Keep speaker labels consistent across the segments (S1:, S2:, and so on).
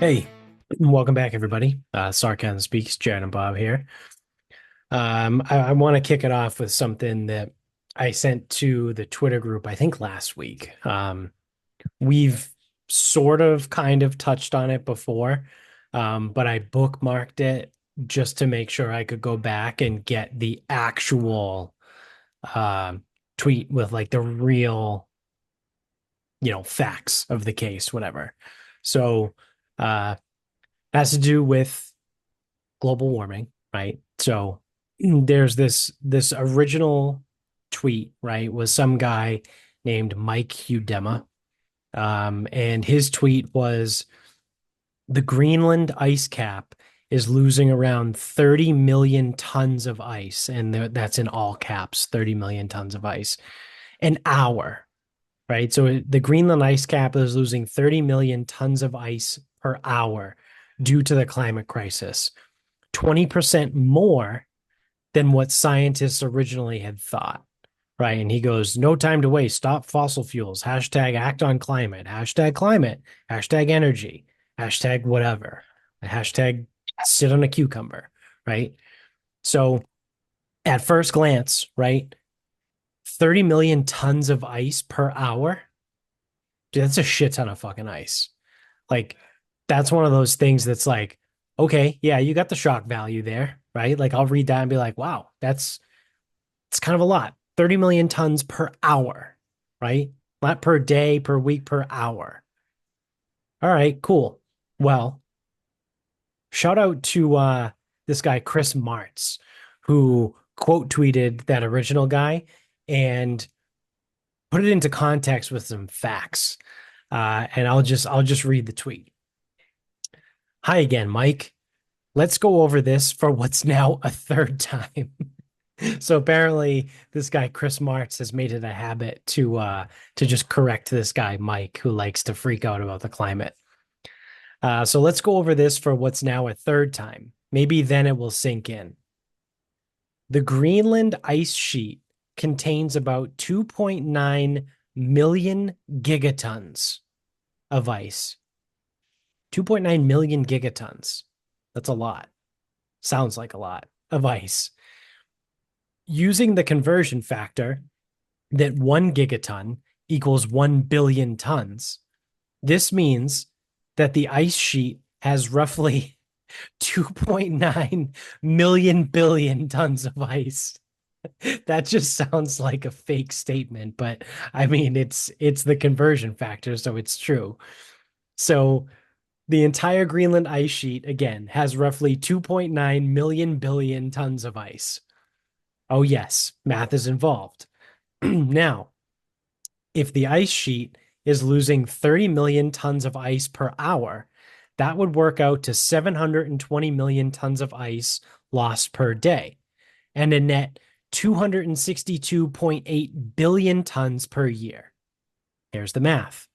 S1: Hey, welcome back, everybody. Sarcasm Speaks, Jared and Bob here. I want to kick it off with something that I sent to the Twitter group, I think last week. We've sort of kind of touched on it before, but I bookmarked it just to make sure I could go back and get the actual uh, tweet with like the real, facts of the case, whatever. So, uh, has to do with global warming, right? So there's this original tweet, right? Was some guy named Mike Hudema. And his tweet was the Greenland ice cap is losing around 30 million tons of ice. And that's in all caps, 30 million tons of ice an hour, right? So the Greenland ice cap is losing 30 million tons of ice per hour due to the climate crisis. 20% more than what scientists originally had thought. Right. And he goes, no time to waste. Stop fossil fuels. Hashtag act on climate. Hashtag climate. Hashtag energy. Hashtag whatever. Hashtag sit on a cucumber. Right. So at first glance, right, 30 million tons of ice per hour. Dude, that's a shit ton of fucking ice. Like, that's one of those things that's like, okay, yeah, you got the shock value there, right? Like, I'll read that and be like, wow, it's kind of a lot. 30 million tons per hour, right? Not per day, per week, per hour. All right, cool. Well, shout out to this guy, Chris Martz, who quote tweeted that original guy and put it into context with some facts. And I'll just read the tweet. Hi again, Mike. Let's go over this for what's now a third time. So apparently this guy Chris Martz has made it a habit to just correct this guy Mike who likes to freak out about the climate. So let's go over this for what's now a third time. Maybe then it will sink in. The Greenland ice sheet contains about 2.9 million gigatons of ice. 2.9 million gigatons. That's a lot. Sounds like a lot of ice. Using the conversion factor that 1 gigaton equals 1 billion tons, this means that the ice sheet has roughly 2.9 million billion tons of ice. That just sounds like a fake statement, but I mean it's the conversion factor, so it's true. So the entire Greenland ice sheet again has roughly 2.9 million billion tons of ice. Oh, yes, math is involved. Now, if the ice sheet is losing 30 million tons of ice per hour, that would work out to 720 million tons of ice lost per day and a net 262.8 billion tons per year. Here's the math.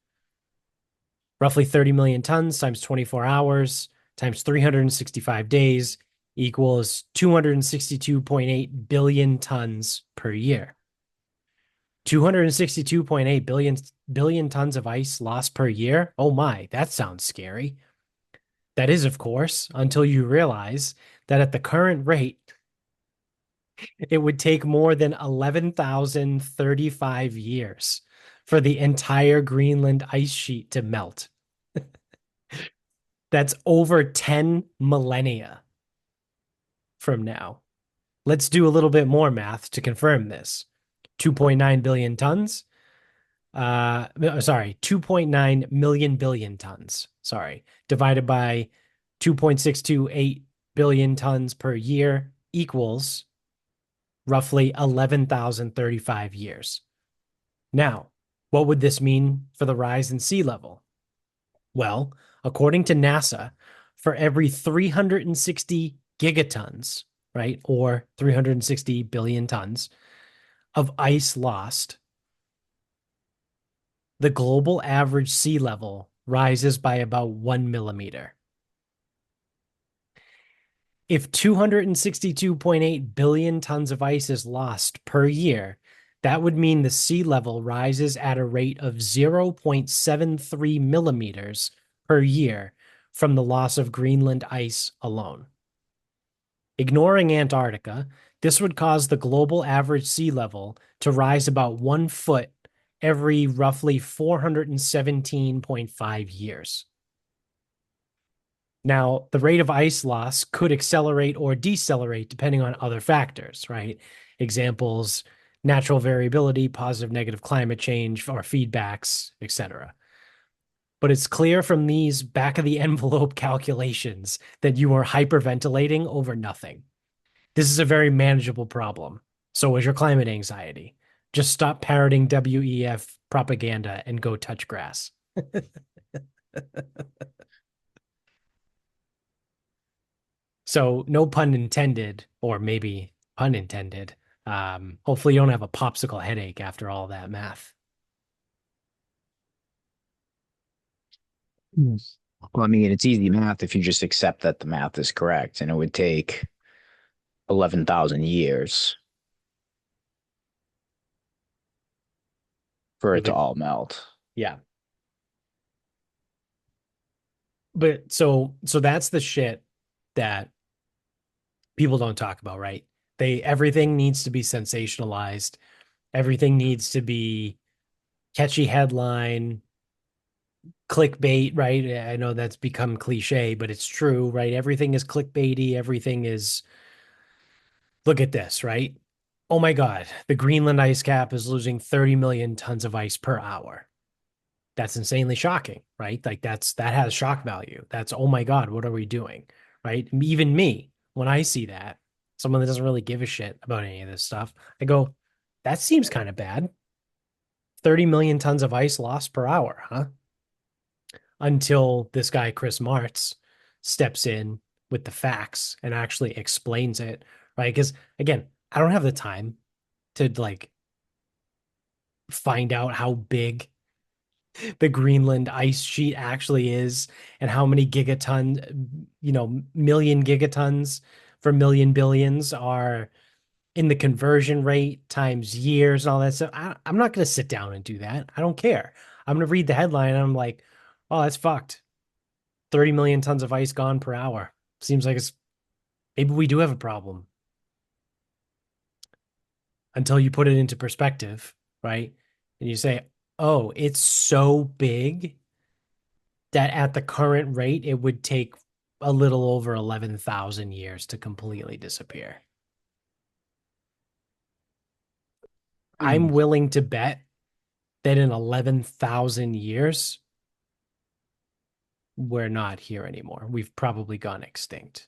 S1: Roughly 30 million tons times 24 hours times 365 days equals 262.8 billion tons per year. 262.8 billion tons of ice lost per year. Oh my, that sounds scary. That is, of course, until you realize that at the current rate, it would take more than 11,035 years for the entire Greenland ice sheet to melt. That's over 10 millennia from now. Let's do a little bit more math to confirm this. 2.9 billion tons. Sorry, 2.9 million billion tons. Sorry, divided by 2.628 billion tons per year equals roughly 11,035 years. Now, what would this mean for the rise in sea level? Well, according to NASA, for every 360 gigatons, right, or 360 billion tons of ice lost, the global average sea level rises by about 1 millimeter. If 262.8 billion tons of ice is lost per year, that would mean the sea level rises at a rate of 0.73 millimeters per year from the loss of Greenland ice alone. Ignoring Antarctica, this would cause the global average sea level to rise about 1 foot every roughly 417.5 years. Now, the rate of ice loss could accelerate or decelerate depending on other factors, right? Examples, natural variability, positive, negative climate change, or feedbacks, etc. But it's clear from these back of the envelope calculations that you are hyperventilating over nothing. This is a very manageable problem. So is your climate anxiety. Just stop parroting WEF propaganda and go touch grass. So no pun intended, or maybe pun intended. Hopefully you don't have a popsicle headache after all that math.
S2: Mm. Well, I mean, it's easy math if you just accept that the math is correct, and it would take 11,000 years for
S1: For
S2: it to
S1: the
S2: all melt.
S1: Yeah. But so that's the shit that people don't talk about, right? They everything needs to be sensationalized. Everything needs to be catchy headline, clickbait, right? I know that's become cliche, but it's true, right? Everything is clickbaity. Everything is, look at this, right? Oh my God, the Greenland ice cap is losing 30 million tons of ice per hour. That's insanely shocking, right? Like that has shock value. That's, oh my God, what are we doing? Right? Even me, when I see that, someone that doesn't really give a shit about any of this stuff, I go, that seems kind of bad. 30 million tons of ice lost per hour, huh? Until this guy, Chris Martz, steps in with the facts and actually explains it, right? Because again, I don't have the time to like find out how big the Greenland ice sheet actually is and how many gigaton, million gigatons for million billions are in the conversion rate times years and all that stuff. I'm not going to sit down and do that. I don't care. I'm going to read the headline and I'm like, oh, that's fucked. 30 million tons of ice gone per hour. Seems like it's maybe we do have a problem until you put it into perspective, right? And you say, oh, it's so big that at the current rate, it would take a little over 11,000 years to completely disappear. I'm
S2: Mm.
S1: willing to bet that in 11,000 years, we're not here anymore. We've probably gone extinct.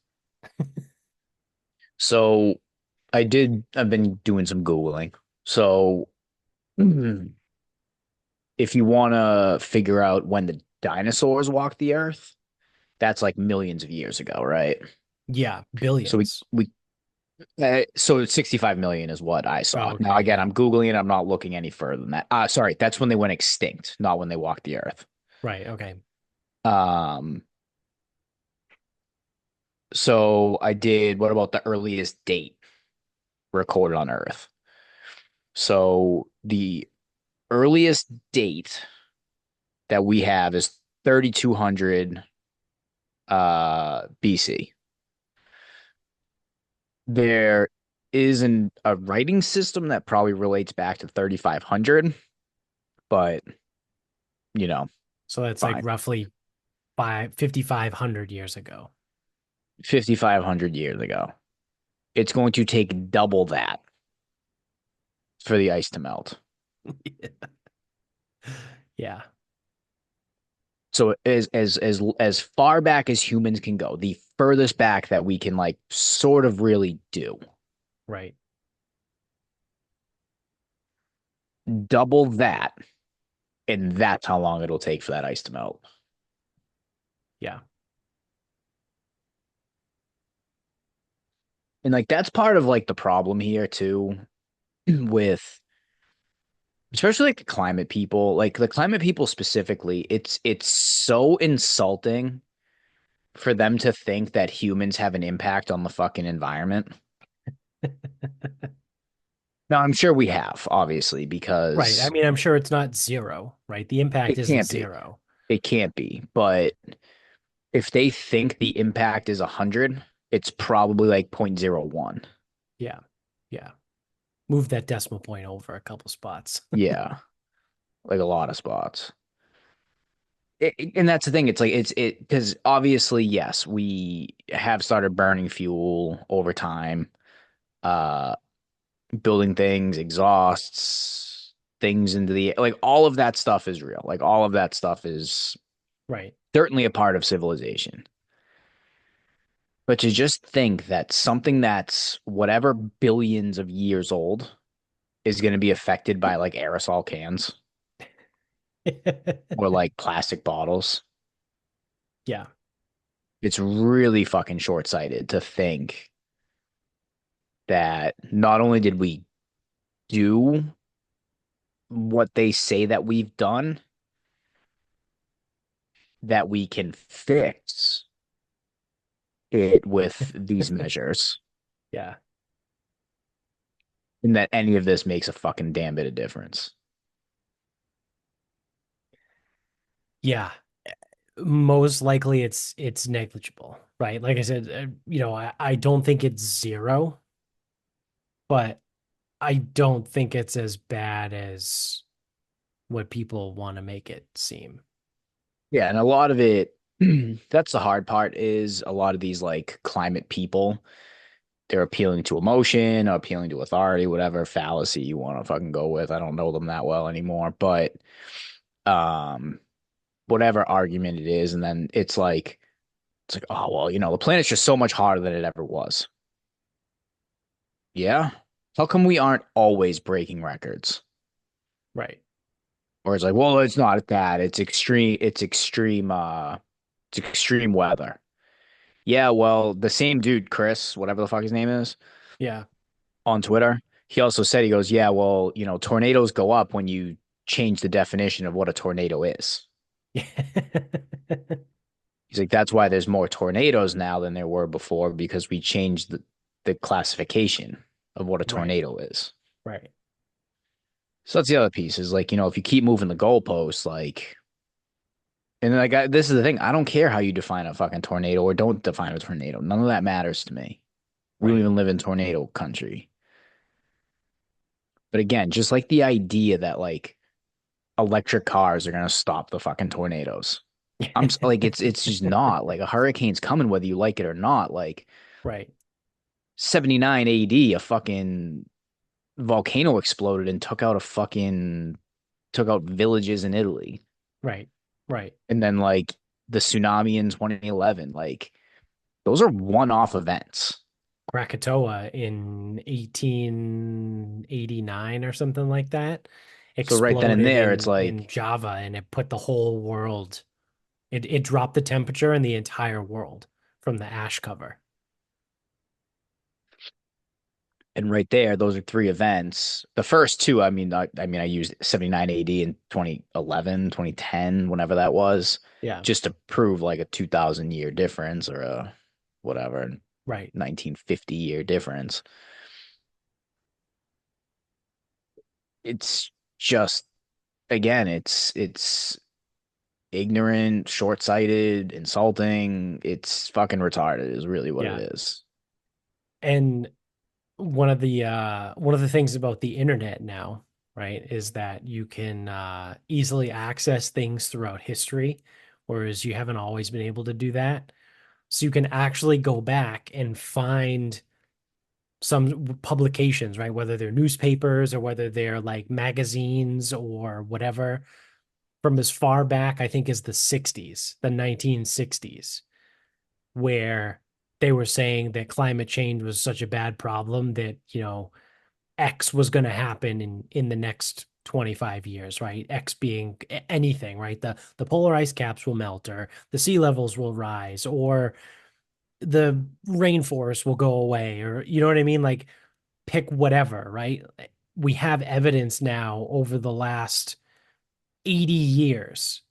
S2: So I've been doing some Googling. So if you want to figure out when the dinosaurs walked the earth, that's like millions of years ago, right?
S1: Yeah,
S2: So
S1: billions.
S2: so 65 million is what I
S1: Oh,
S2: saw. Now
S1: okay,
S2: again,
S1: yeah.
S2: I'm Googling it. I'm not looking any further than that. Sorry, that's when they went extinct, not when they walked the earth.
S1: Right, okay.
S2: Um, so I did, what about the earliest date recorded on Earth? So the earliest date that we have is 3200 BC. There is a writing system that probably relates back to 3500, but you know,
S1: So that's like
S2: fine.
S1: roughly 5,500 years ago.
S2: 5500 years ago. It's going to take double that for the ice to melt.
S1: Yeah,
S2: So as far back as humans can go, the furthest back that we can like sort of really do,
S1: right.
S2: double that, and that's how long it'll take for that ice to melt.
S1: Yeah,
S2: And like that's part of like the problem here too, with especially like the climate people, like the climate people specifically, it's so insulting for them to think that humans have an impact on the fucking environment. Now, I'm sure we have, obviously,
S1: right. I
S2: because
S1: mean, I'm sure it's not zero, right? The impact
S2: it
S1: isn't
S2: can't be.
S1: zero.
S2: It can't be. But If they think the impact is 100, it's probably like 0.01.
S1: Yeah. Yeah. Move that decimal point over a couple spots.
S2: Yeah, like a lot of spots. And that's the thing. It's like it because obviously, yes, we have started burning fuel over time, uh, building things, exhausts, things into the like all of that stuff is real. Like all of that stuff is
S1: Right.
S2: certainly a part of civilization. But to just think that something that's whatever billions of years old is going to be affected by like aerosol cans or like plastic bottles,
S1: Yeah.
S2: it's really fucking short-sighted to think that not only did we do what they say that we've done, that we can fix it with these measures,
S1: Yeah.
S2: and that any of this makes a fucking damn bit of difference.
S1: Yeah. Most likely it's negligible, right? Like I said, I don't think it's zero, but I don't think it's as bad as what people want to make it seem.
S2: Yeah, and a lot of it, that's the hard part, is a lot of these like climate people, they're appealing to emotion, appealing to authority, whatever fallacy you want to fucking go with. I don't know them that well anymore, but um whatever argument it is, and then it's like, oh well, the planet's just so much harder than it ever was. Yeah. How come we aren't always breaking records?
S1: Right.
S2: Or it's like, well, it's not that. It's extreme weather. Yeah, well, the same dude, Chris, whatever the fuck his name is,
S1: Yeah.
S2: on Twitter, he also said, he goes, yeah, well, tornadoes go up when you change the definition of what a tornado is. He's like, that's why there's more tornadoes now than there were before because we changed the classification of what a
S1: Right.
S2: tornado is.
S1: Right.
S2: So that's the other piece is like, if you keep moving the goalposts, like, and like, this is the thing. I don't care how you define a fucking tornado or don't define a tornado. None of that matters to me. We don't
S1: Right.
S2: even live in tornado country. But again, just like the idea that like electric cars are going to stop the fucking tornadoes. Like, it's just not like a hurricane's coming, whether you like it or not. Like,
S1: Right.
S2: 79 AD, a fucking volcano exploded and took out villages in Italy.
S1: Right. Right.
S2: And then like the tsunami in 2011, like those are one-off events.
S1: Krakatoa in 1889 or something like that
S2: So right then and
S1: exploded
S2: there, it's
S1: in
S2: like,
S1: Java, and it put the whole world, it dropped the temperature in the entire world from the ash cover.
S2: and right there, those are three events. The first two, I used 79 AD in 2011, 2010, whenever that was,
S1: Yeah.
S2: just to prove like a 2,000 year difference or a whatever,
S1: Right.
S2: 1950 year difference. It's just, again, it's ignorant, short-sighted, insulting. It's fucking retarded is really what it
S1: Yeah.
S2: is.
S1: And one of the things about the internet now, right, is that you can easily access things throughout history, whereas you haven't always been able to do that. So you can actually go back and find some publications, right? Whether they're newspapers or whether they're like magazines or whatever, from as far back, I think, as the 60s, the 1960s, where they were saying that climate change was such a bad problem that, X was going to happen in the next 25 years, right? X being anything, right? The polar ice caps will melt, or the sea levels will rise, or the rainforest will go away, or you know what I mean? Like, pick whatever, right? We have evidence now over the last 80 years.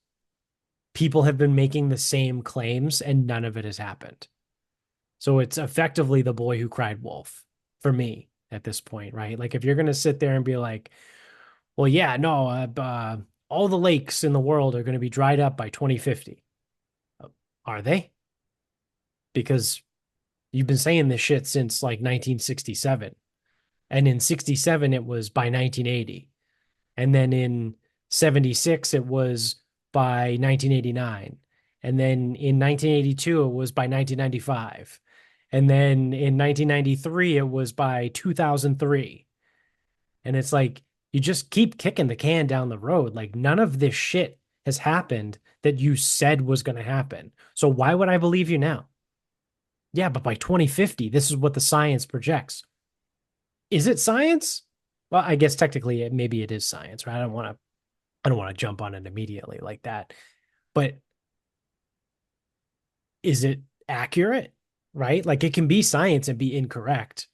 S1: People have been making the same claims and none of it has happened. So it's effectively the boy who cried wolf for me at this point, right? Like, if you're going to sit there and be like, well, yeah, no, all the lakes in the world are going to be dried up by 2050. Are they? because you've been saying this shit since like 1967. And in 67, it was by 1980. And then in 76, it was by 1989. And then in 1982, it was by 1995. And then in 1993, it was by 2003. And it's like, you just keep kicking the can down the road. Like, none of this shit has happened that you said was going to happen. So why would I believe you now? Yeah, but by 2050, this is what the science projects. Is it science? Well, I guess technically maybe it is science, right? I don't want to jump on it immediately like that. But is it accurate? Right? Like it can be science and be incorrect,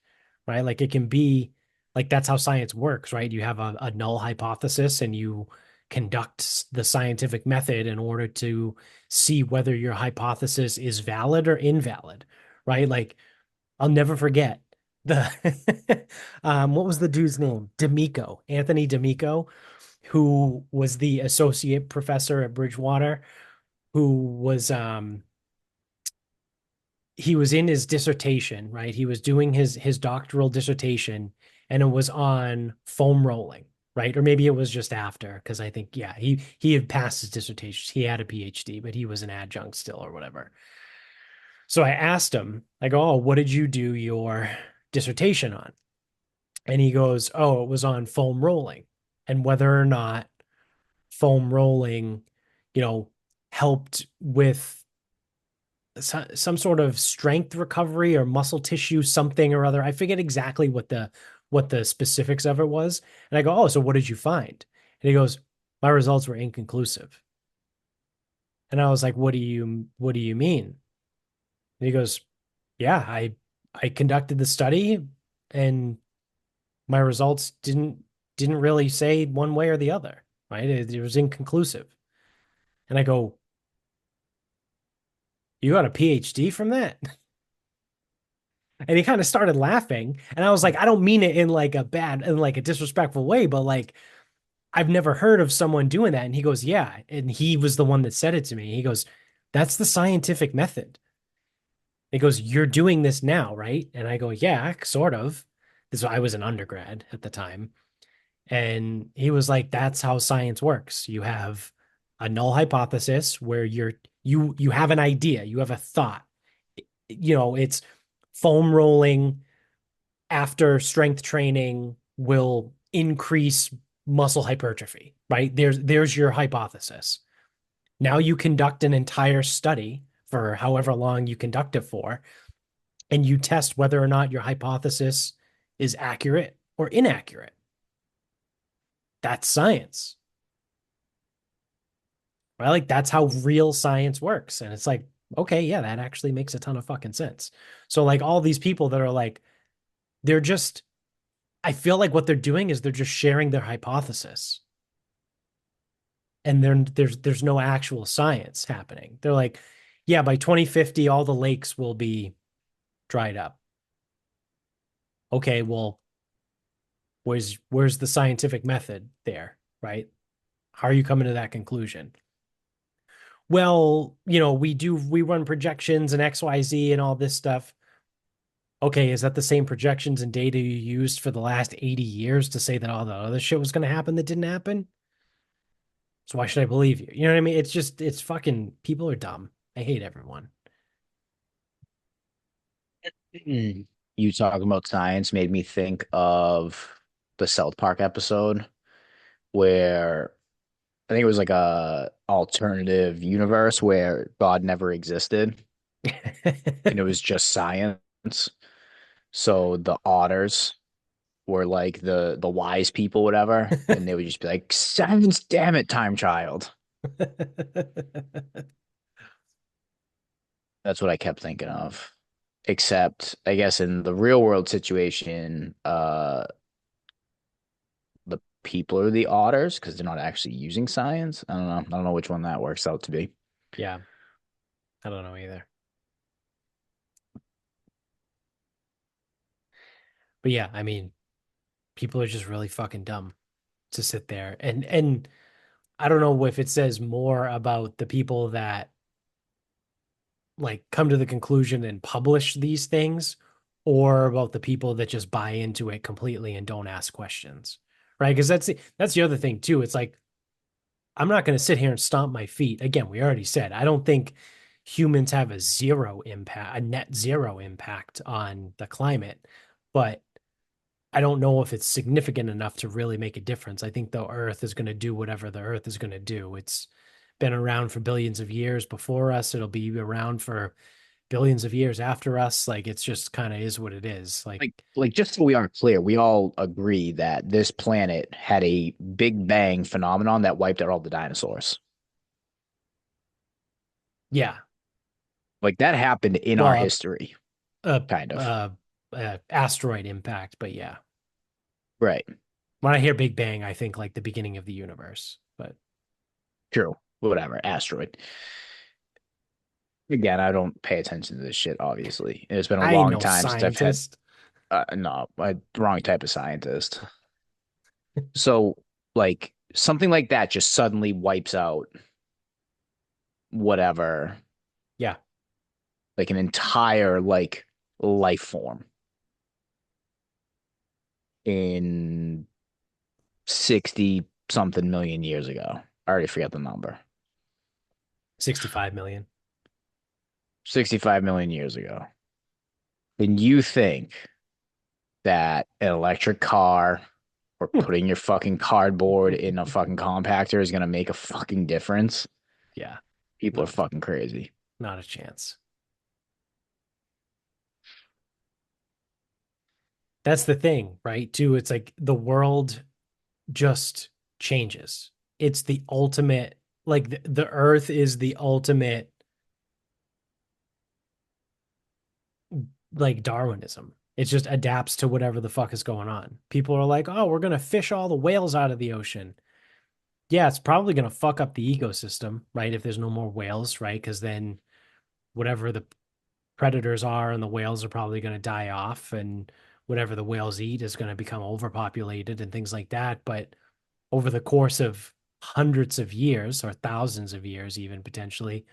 S1: right? Like it can be like that's how science works, right? You have a null hypothesis and you conduct the scientific method in order to see whether your hypothesis is valid or invalid, right? Like I'll never forget the what was the dude's name? D'Amico, Anthony D'Amico, who was the associate professor at Bridgewater, who was he was in his dissertation, right? He was doing his doctoral dissertation and it was on foam rolling, right? Or maybe it was just after, because I think, yeah, he had passed his dissertation. He had a PhD, but he was an adjunct still or whatever. So I asked him, I go, oh, what did you do your dissertation on? And he goes, oh, it was on foam rolling and whether or not foam rolling, you know, helped with some sort of strength recovery or muscle tissue, something or other. I forget exactly what the specifics of it was. And I go, oh, so what did you find? And he goes, my results were inconclusive. And I was like, what do you mean? And he goes, yeah, I conducted the study and my results didn't really say one way or the other, right? It was inconclusive. And I go, you got a PhD from that? And he kind of started laughing. And I was like, I don't mean it in like a bad, in like a disrespectful way, but like, I've never heard of someone doing that. And he goes, yeah. And he was the one that said it to me. He goes, that's the scientific method. He goes, you're doing this now, right? And I go, yeah, sort of. This I was an undergrad at the time. And he was like, that's how science works. You have a null hypothesis where you have an idea, you have a thought. You know, it's foam rolling after strength training will increase muscle hypertrophy, right? There's your hypothesis. Now you conduct an entire study for however long you conduct it for, and you test whether or not your hypothesis is accurate or inaccurate. That's science, right? Like that's how real science works. And it's like, okay, yeah, that actually makes a ton of fucking sense. So like all these people that are like, they're just, I feel like what they're doing is they're just sharing their hypothesis. And there's no actual science happening. They're like, yeah, by 2050, all the lakes will be dried up. Okay, well, where's the scientific method there, right? How are you coming to that conclusion? Well, you know, we run projections and XYZ and all this stuff. Okay, is that the same projections and data you used for the last 80 years to say that all the other shit was going to happen that didn't happen? So why should I believe you? You know what I mean? It's just, it's fucking, people are dumb. I hate everyone.
S2: Mm. You talking about science made me think of the South Park episode where I think it was like a alternative universe where God never existed and it was just science. So the otters were like the wise people, whatever, and they would just be like, "Science, damn it, time child." That's what I kept thinking of. Except, I guess in the real world situation, the people are the otters because they're not actually using science. I don't know. I don't know which one that works out to be.
S1: Yeah, I don't know either. But yeah, I mean, people are just really fucking dumb to sit there and I don't know if it says more about the people that like come to the conclusion and publish these things, or about the people that just buy into it completely and don't ask questions, right? Because that's the other thing too. It's like I'm not going to sit here and stomp my feet. Again, we already said I don't think humans have a zero impact, a net zero impact on the climate, but I don't know if it's significant enough to really make a difference. I think the Earth is going to do whatever the Earth is going to do. It's been around for billions of years before us. It'll be around for billions of years after us. Like it's just kind of is what it is. Like,
S2: Like just so we are clear, we all agree that this planet had a Big Bang phenomenon that wiped out all the dinosaurs.
S1: yeah.
S2: Like that happened in our
S1: Well,
S2: history,
S1: a,
S2: kind of.
S1: asteroid impact, but yeah.
S2: Right.
S1: When I hear Big Bang, I think like the beginning of the universe. But
S2: True. Whatever. Asteroid. Again, I don't pay attention to this shit, obviously. It's been a
S1: I ain't
S2: long
S1: no
S2: time since I've had
S1: scientist.
S2: no, wrong type of scientist. So, like, something like that just suddenly wipes out whatever,
S1: Yeah,
S2: like an entire like life form in 60 something million years ago. I already forgot the number.
S1: 65 million.
S2: 65 million years ago. Then you think that an electric car or putting your fucking cardboard in a fucking compactor is going to make a fucking difference?
S1: Yeah,
S2: People are
S1: not a,
S2: fucking crazy.
S1: not a chance. That's the thing, right? Too, it's like the world just changes. It's the ultimate, like the earth is the ultimate, like Darwinism. It just adapts to whatever the fuck is going on. People are like, oh, we're going to fish all the whales out of the ocean. Yeah, it's probably going to fuck up the ecosystem, right? If there's no more whales, right? Because then whatever the predators are and the whales are probably going to die off, and whatever the whales eat is going to become overpopulated and things like that. But over the course of hundreds of years or thousands of years, even potentially,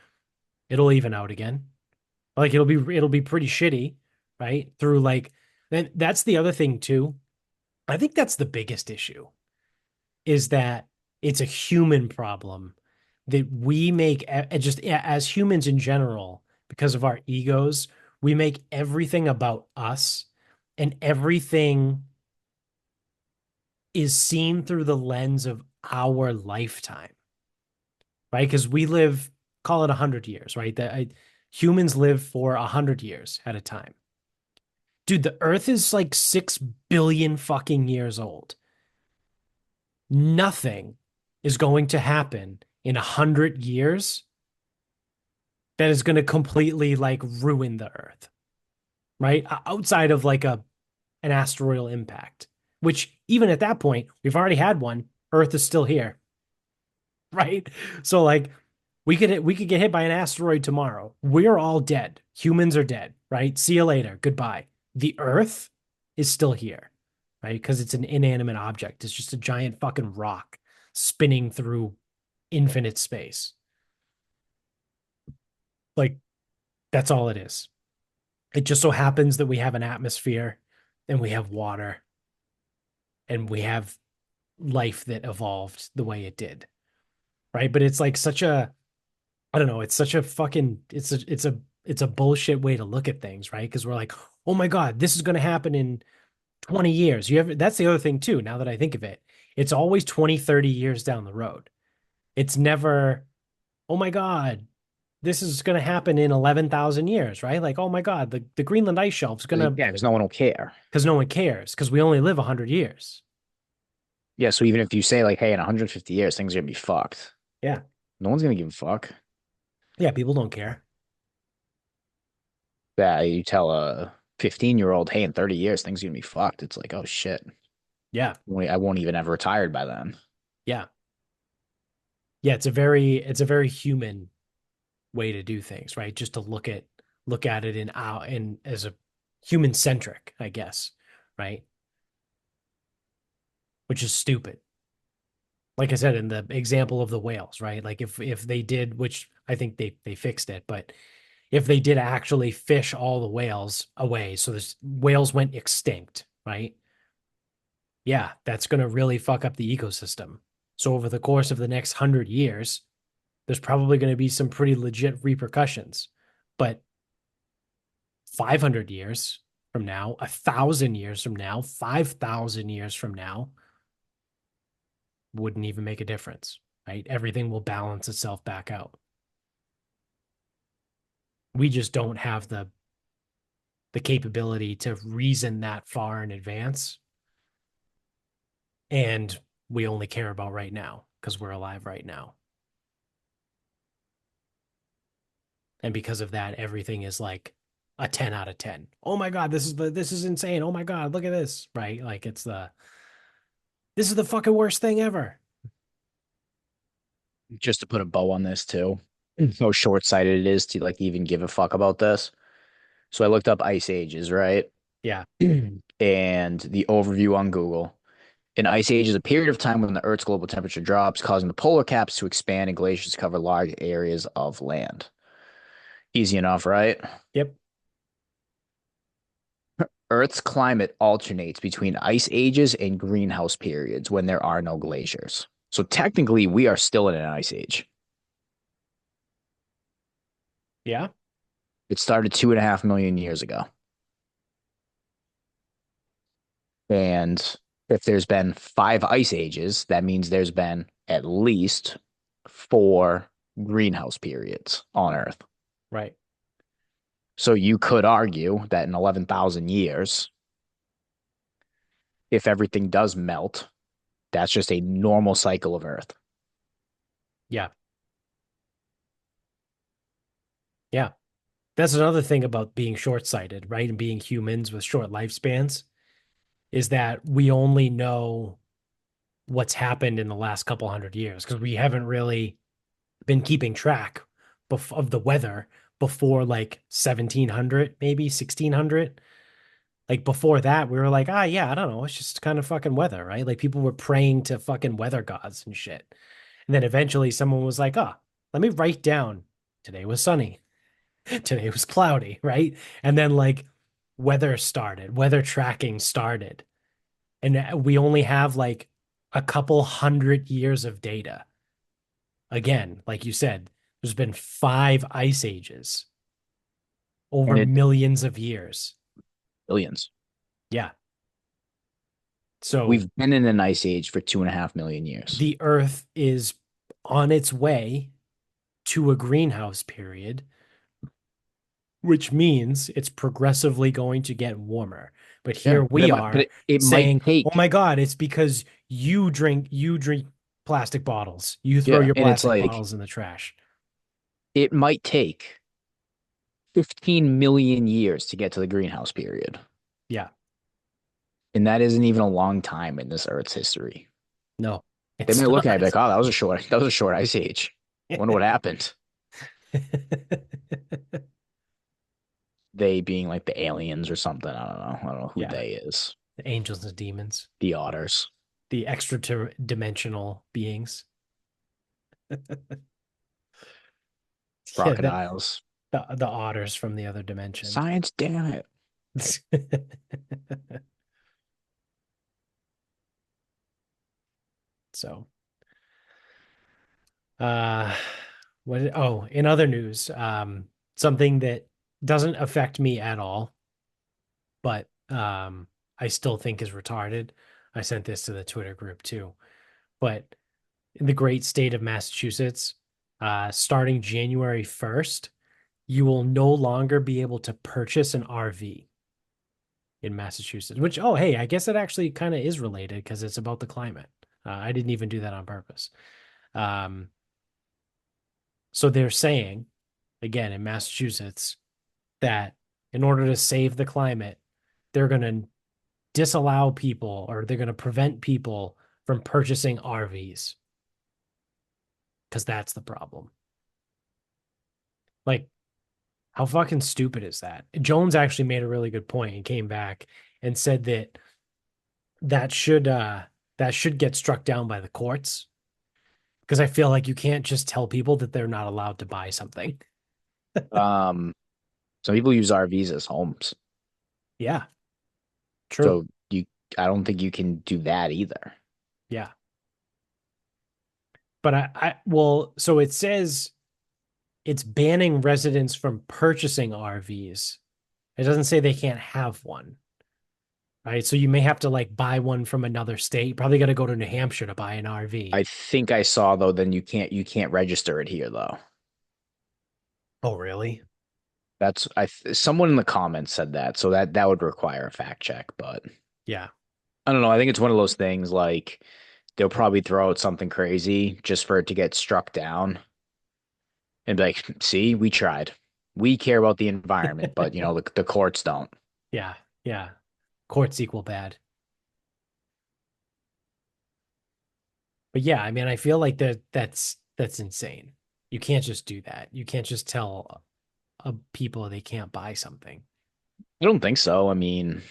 S1: it'll even out again. Like it'll be pretty shitty, right? Through like, then that's the other thing too. I think that's the biggest issue is that it's a human problem that we make just as humans in general, because of our egos, we make everything about us, and everything is seen through the lens of our lifetime, right? Because we live, call it 100 years, right? Humans live for 100 years at a time. Dude, the Earth is like 6 billion fucking years old. Nothing is going to happen in 100 years that is going to completely like ruin the Earth, right? Outside of like an asteroidal impact, which even at that point, we've already had one. Earth is still here, right? So like we could get hit by an asteroid tomorrow. We're all dead. Humans are dead, right? See you later. Goodbye. The Earth is still here, right? Because it's an inanimate object. It's just a giant fucking rock spinning through infinite space. Like that's all it is. It just so happens that we have an atmosphere and we have water and we have life that evolved the way it did, right? But it's like such a, I don't know, it's such a fucking, it's a bullshit way to look at things, right? Because we're like, oh my God, this is going to happen in 20 years. That's the other thing too, now that I think of it. It's always 20, 30 years down the road. It's never, oh my God, this is going to happen in 11,000 years, right? Like, oh my God, the Greenland ice shelf is going to,
S2: Yeah, because no one will care.
S1: because no one cares, because we only live 100 years.
S2: Yeah, so even if you say like, hey, in 150 years, things are gonna be fucked.
S1: Yeah.
S2: No one's gonna give a fuck.
S1: Yeah, people don't care.
S2: That you tell a 15-year-old, hey, in 30 years, things are gonna be fucked. It's like, oh shit.
S1: Yeah.
S2: I won't even have retired by then.
S1: Yeah. Yeah, it's a very human way to do things, right? Just to look at it in as a human centric, I guess, right? Which is stupid. Like I said in the example of the whales, right? Like if they did, which I think they fixed it, but if they did actually fish all the whales away, so the whales went extinct, right? Yeah, that's going to really fuck up the ecosystem. So over the course of the next 100 years, there's probably going to be some pretty legit repercussions. But 500 years from now, 1,000 years from now, 5,000 years from now, wouldn't even make a difference, right? Everything will balance itself back out. We just don't have the capability to reason that far in advance, and we only care about right now because we're alive right now. And because of that, everything is like a 10 out of 10. Oh my God, this is insane. Oh my God, look at this. Right? Like this is the fucking worst thing ever.
S2: Just to put a bow on this too, how short-sighted it is to like even give a fuck about this. So I looked up ice ages, right?
S1: Yeah.
S2: And the overview on Google. An ice age is a period of time when the Earth's global temperature drops, causing the polar caps to expand and glaciers to cover large areas of land. Easy enough, right?
S1: Yep.
S2: Earth's climate alternates between ice ages and greenhouse periods when there are no glaciers. So technically, we are still in an ice age.
S1: Yeah.
S2: It started 2.5 million years ago. And if there's been 5 ice ages, that means there's been at least 4 greenhouse periods on Earth.
S1: Right.
S2: So you could argue that in 11,000 years, if everything does melt, that's just a normal cycle of Earth.
S1: Yeah. Yeah. That's another thing about being short-sighted, right? And being humans with short lifespans is that we only know what's happened in the last couple 100 years because we haven't really been keeping track of the weather before like 1700, maybe 1600. Like before that, we were like, ah, yeah, I don't know. It's just kind of fucking weather, right? Like people were praying to fucking weather gods and shit. And then eventually someone was like, oh, let me write down today was sunny, today was cloudy, right? And then like weather tracking started. And we only have like a couple 100 years of data. Again, like you said, there's been 5 ice ages
S2: And
S1: over
S2: it
S1: millions of years.
S2: billions.
S1: Yeah. So
S2: We've been in an ice age for 2.5 million years.
S1: the Earth is on its way to a greenhouse period, which means it's progressively going to get warmer. But
S2: Yeah,
S1: here we are
S2: it might
S1: saying, "Oh
S2: take.
S1: my God, it's because you drink plastic bottles. You throw
S2: Yeah,
S1: your
S2: and it's
S1: plastic
S2: like
S1: bottles in the trash."
S2: it might take 15 million years to get to the greenhouse period.
S1: Yeah.
S2: And that isn't even a long time in this Earth's history.
S1: No,
S2: They
S1: it's
S2: might look at it and be
S1: not.
S2: like, oh, that was a short ice age. Wonder what happened. They being like the aliens or something. I don't know. I don't know who
S1: Yeah.
S2: they is.
S1: The angels and demons,
S2: The otters,
S1: the extra dimensional beings. Yeah,
S2: crocodiles.
S1: the otters from the other dimension.
S2: Science, damn it.
S1: So, uh, oh, in other news, something that doesn't affect me at all, but I still think is retarded. I sent this to the Twitter group too. But in the great state of Massachusetts, starting January 1st, you will no longer be able to purchase an RV in Massachusetts, which, oh, hey, I guess it actually kind of is related because it's about the climate. I didn't even do that on purpose. Um, so they're saying, again, in Massachusetts, that in order to save the climate, they're going to disallow people or they're going to prevent people from purchasing RVs because that's the problem. Like, how fucking stupid is that? Jones actually made a really good point and came back and said that that should uh that should get struck down by the courts because I feel like you can't just tell people that they're not allowed to buy something.
S2: Um, some people use RVs as homes.
S1: Yeah, true.
S2: So I don't think you can do that either.
S1: Yeah. But well, so it says it's banning residents from purchasing RVs. It doesn't say they can't have one, right? So you may have to like buy one from another state. You probably got to go to New Hampshire to buy an RV.
S2: I think I saw though, then you can't register it here though.
S1: Oh, really?
S2: That's someone in the comments said that, so that would require a fact check, but
S1: Yeah.
S2: I don't know. I think it's one of those things like they'll probably throw out something crazy just for it to get struck down and be like, see, we tried. We care about the environment, but the courts don't.
S1: Yeah. Yeah. Courts equal bad. But yeah, I mean, I feel like that's insane. You can't just do that. You can't just tell people they can't buy something.
S2: I don't think so. I mean,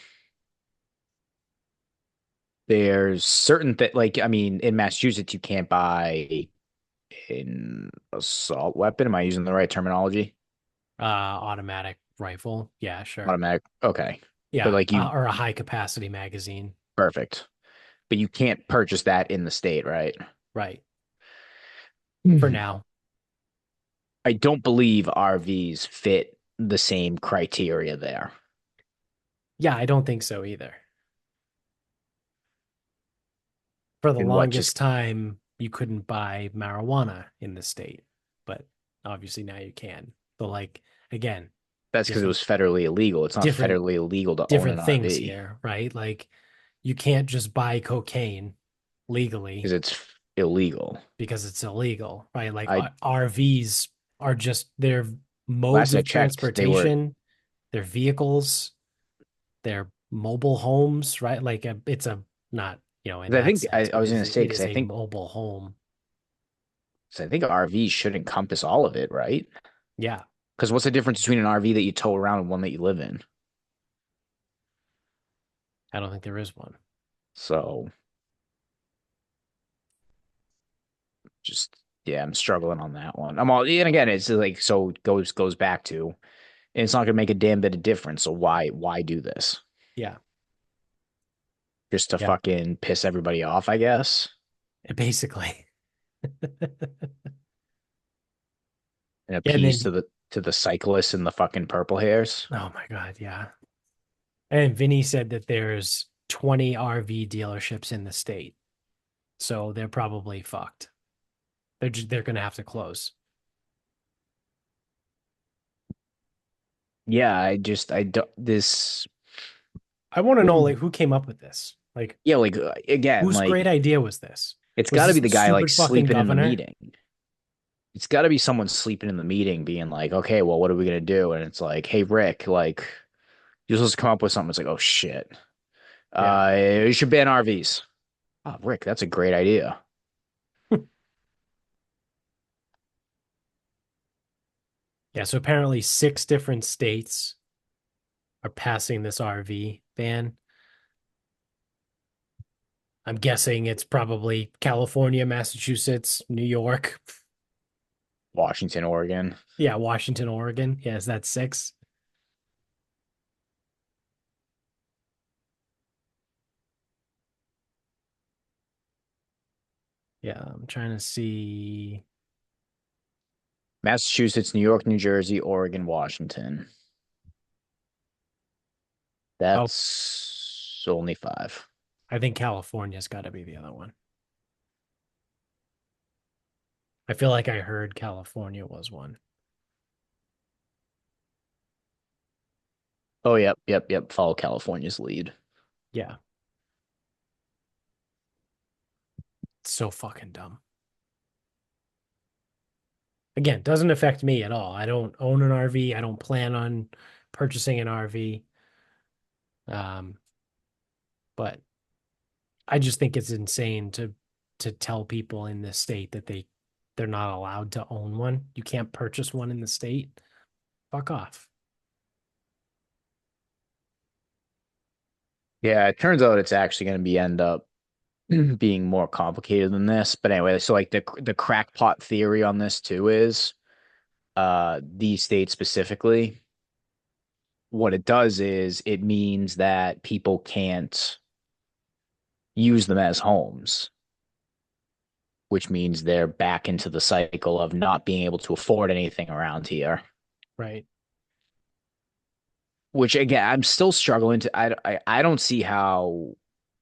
S2: there's certain that like I mean, in Massachusetts you can't buy an assault weapon. Am I using the right terminology?
S1: Automatic rifle. Yeah, sure.
S2: Automatic. Okay. But
S1: Yeah,
S2: like you
S1: or a high capacity magazine.
S2: perfect. But you can't purchase that in the state, right?
S1: Right. For
S2: Mhm.
S1: now.
S2: I don't believe RVs fit the same criteria there.
S1: Yeah, I don't think so either. For the
S2: And what just
S1: longest time, you couldn't buy marijuana in the state, but obviously now you can. So like again,
S2: that's because it
S1: different
S2: was federally illegal. It's not
S1: different
S2: federally illegal to own an
S1: different things
S2: RV
S1: here, right? Like you can't just buy cocaine
S2: because
S1: legally
S2: it's illegal.
S1: because it's illegal, right? Like
S2: I
S1: RVs are just their modes
S2: last I
S1: of
S2: checked, they were
S1: transportation, their vehicles, their mobile homes, right? Like it's a not, in
S2: I
S1: that
S2: think
S1: sense,
S2: I
S1: but
S2: was gonna say
S1: it
S2: because
S1: is
S2: I
S1: a
S2: think
S1: mobile home.
S2: 'cause I think RVs should encompass all of it, right?
S1: Yeah,
S2: Because what's the difference between an RV that you tow around and one that you live in?
S1: I don't think there is one.
S2: So just yeah, I'm struggling on that one. I'm all and again, it's like so it goes back to and it's not gonna make a damn bit of difference. So why do this?
S1: Yeah,
S2: Just to
S1: yeah,
S2: fucking piss everybody off, I guess,
S1: basically.
S2: and
S1: Yeah, and
S2: appease
S1: then
S2: to the cyclists and the fucking purple hairs.
S1: oh my God, yeah. And Vinny said that there's 20 RV dealerships in the state. So they're probably fucked. They're gonna have to close.
S2: Yeah, I don't this
S1: I want to know like who came up with this? Like
S2: yeah, like again,
S1: whose
S2: like
S1: great idea was this?
S2: it's
S1: Was
S2: got to
S1: this
S2: be
S1: the
S2: the guy like
S1: stupid fucking
S2: sleeping in the
S1: governor?
S2: meeting. It's got to be someone sleeping in the meeting being like, okay, well, what are we gonna do? And it's like, hey, Rick, like, you're supposed to come up with something. It's like, oh shit,
S1: Yeah.
S2: you should ban RVs. Oh, Rick, that's a great idea.
S1: Yeah, so apparently six different states are passing this RV ban. I'm guessing it's probably California, Massachusetts, New York.
S2: Washington, Oregon.
S1: Yeah, Washington, Oregon. Yes, that's six. Yeah, I'm trying to see.
S2: Massachusetts, New York, New Jersey, Oregon, Washington.
S1: Oh,
S2: That's only five.
S1: I think California's got to be the other one. I feel like I heard California was one.
S2: Oh, yep, yep, yep. Follow California's lead.
S1: Yeah, it's so fucking dumb. Again, doesn't affect me at all. I don't own an RV. I don't plan on purchasing an RV. Um, but I just think it's insane to tell people in this state that they're not allowed to own one. You can't purchase one in the state. Fuck off.
S2: Yeah, it turns out it's actually going to be end up being more complicated than this. But anyway, so like the crackpot theory on this too is these states specifically, what it does is it means that people can't use them as homes, which means they're back into the cycle of not being able to afford anything around here.
S1: Right.
S2: Which again, I'm still struggling to. I don't see how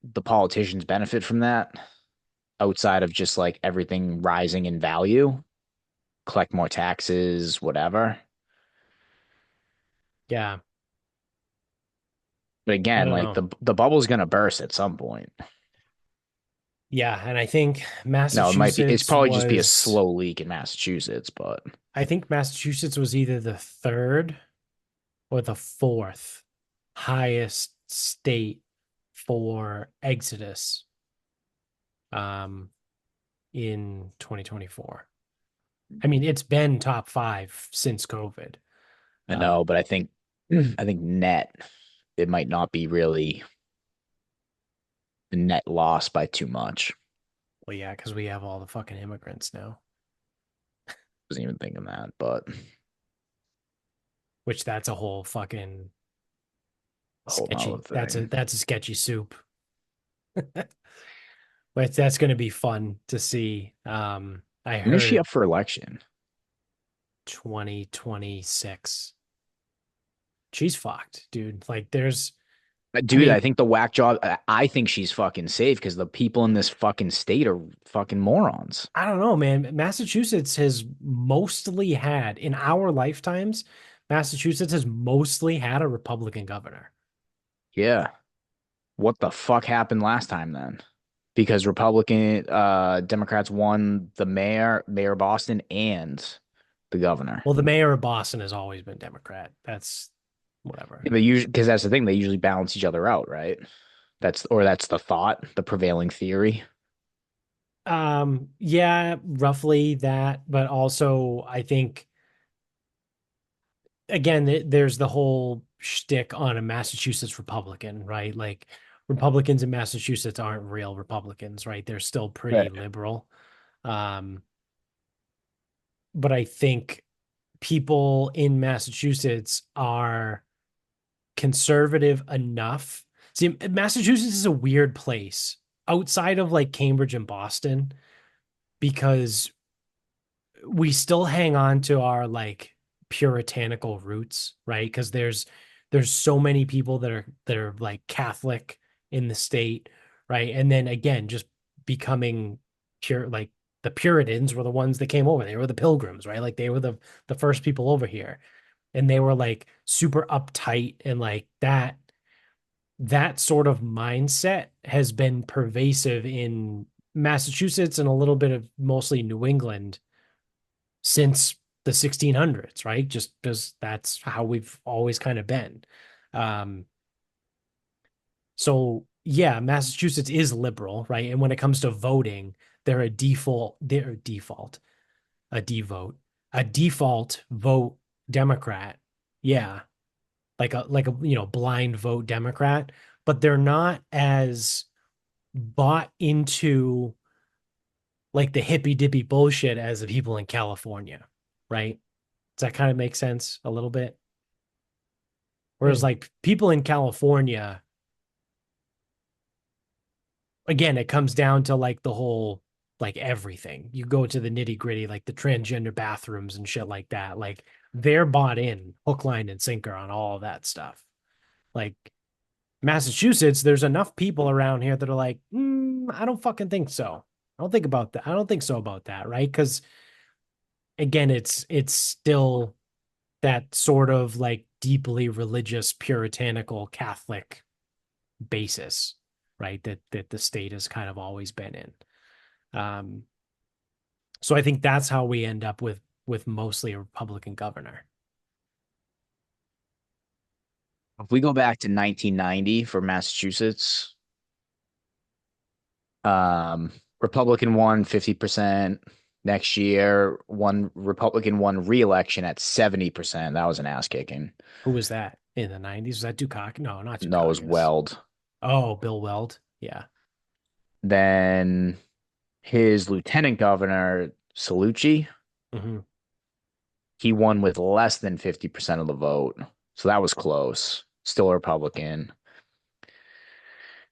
S2: the politicians benefit from that outside of just like everything rising in value, collect more taxes, whatever.
S1: Yeah.
S2: But
S1: I
S2: again,
S1: don't
S2: like
S1: know.
S2: the bubble's gonna burst at some point.
S1: Yeah. And I think
S2: No, it might be. It's
S1: Massachusetts
S2: probably just be a
S1: was,
S2: slow leak in Massachusetts, but
S1: I think Massachusetts was either the third or the fourth highest state for exodus um, in 2024. I mean, it's been top five since COVID.
S2: I know. But I think net it might not be really the net loss by too much.
S1: Well, yeah, because we have all the fucking immigrants now,
S2: Wasn't even thinking that, but
S1: which that's a whole fucking
S2: a whole nother
S1: sketchy.
S2: thing.
S1: That's a sketchy soup. But that's going to be fun to see. I
S2: When is she
S1: heard
S2: up for election?
S1: 2026. She's fucked, dude. Like, there's, I
S2: Dude, I
S1: mean,
S2: think the whack job, I think she's fucking safe because the people in this fucking state are fucking morons.
S1: I don't know, man. Massachusetts has mostly had, in our lifetimes, Massachusetts has mostly had a Republican governor.
S2: Yeah. What the fuck happened last time then? Because Republican Democrats won the mayor of Boston and the governor.
S1: Well, the mayor of Boston has always been Democrat. That's whatever.
S2: They usually because that's the thing, they usually balance each other out, right? That's the thought, the prevailing theory.
S1: Yeah, roughly that, but also I think again, there's the whole shtick on a Massachusetts Republican, right? Like Republicans in Massachusetts aren't real Republicans, right? They're still pretty
S2: Right.
S1: liberal. Um, but I think people in Massachusetts are conservative enough. See, Massachusetts is a weird place outside of like Cambridge and Boston because we still hang on to our like puritanical roots, right? Because there's so many people that are like Catholic in the state, right? And then again, just becoming pure like the Puritans were the ones that came over. They were the pilgrims, right? Like they were the first people over here. And they were like super uptight and like that sort of mindset has been pervasive in Massachusetts and a little bit of mostly New England since the 1600s, right? Just because that's how we've always kind of been. Um, so yeah, Massachusetts is liberal, right? And when it comes to voting, they're a default, a devote, a default vote Democrat. Yeah, like a blind vote Democrat, but they're not as bought into like the hippy dippy bullshit as the people in California, right? Does that kind of make sense a little bit? Whereas like people in California, again, it comes down to like the whole like everything. You go to the nitty gritty, like the transgender bathrooms and shit like that. Like they're bought in hook, line, and sinker on all of that stuff. Like Massachusetts, there's enough people around here that are like, I don't fucking think so. I don't think about that. I don't think so about that, right? Because again, it's still that sort of like deeply religious, puritanical Catholic basis, right? That the state has kind of always been in. Um, so I think that's how we end up with mostly a Republican governor.
S2: If we go back to 1990 for Massachusetts, um, Republican won 50%. Next year, one Republican won re-election at 70%. That was an ass kicking.
S1: Who was that in the 90s? Was that Dukakis? No, not
S2: No, it was
S1: Dukakis.
S2: Weld.
S1: Oh, Bill Weld. Yeah.
S2: Then his lieutenant governor, Salucci,
S1: Hmm.
S2: He won with less than 50% of the vote. So that was close. Still a Republican.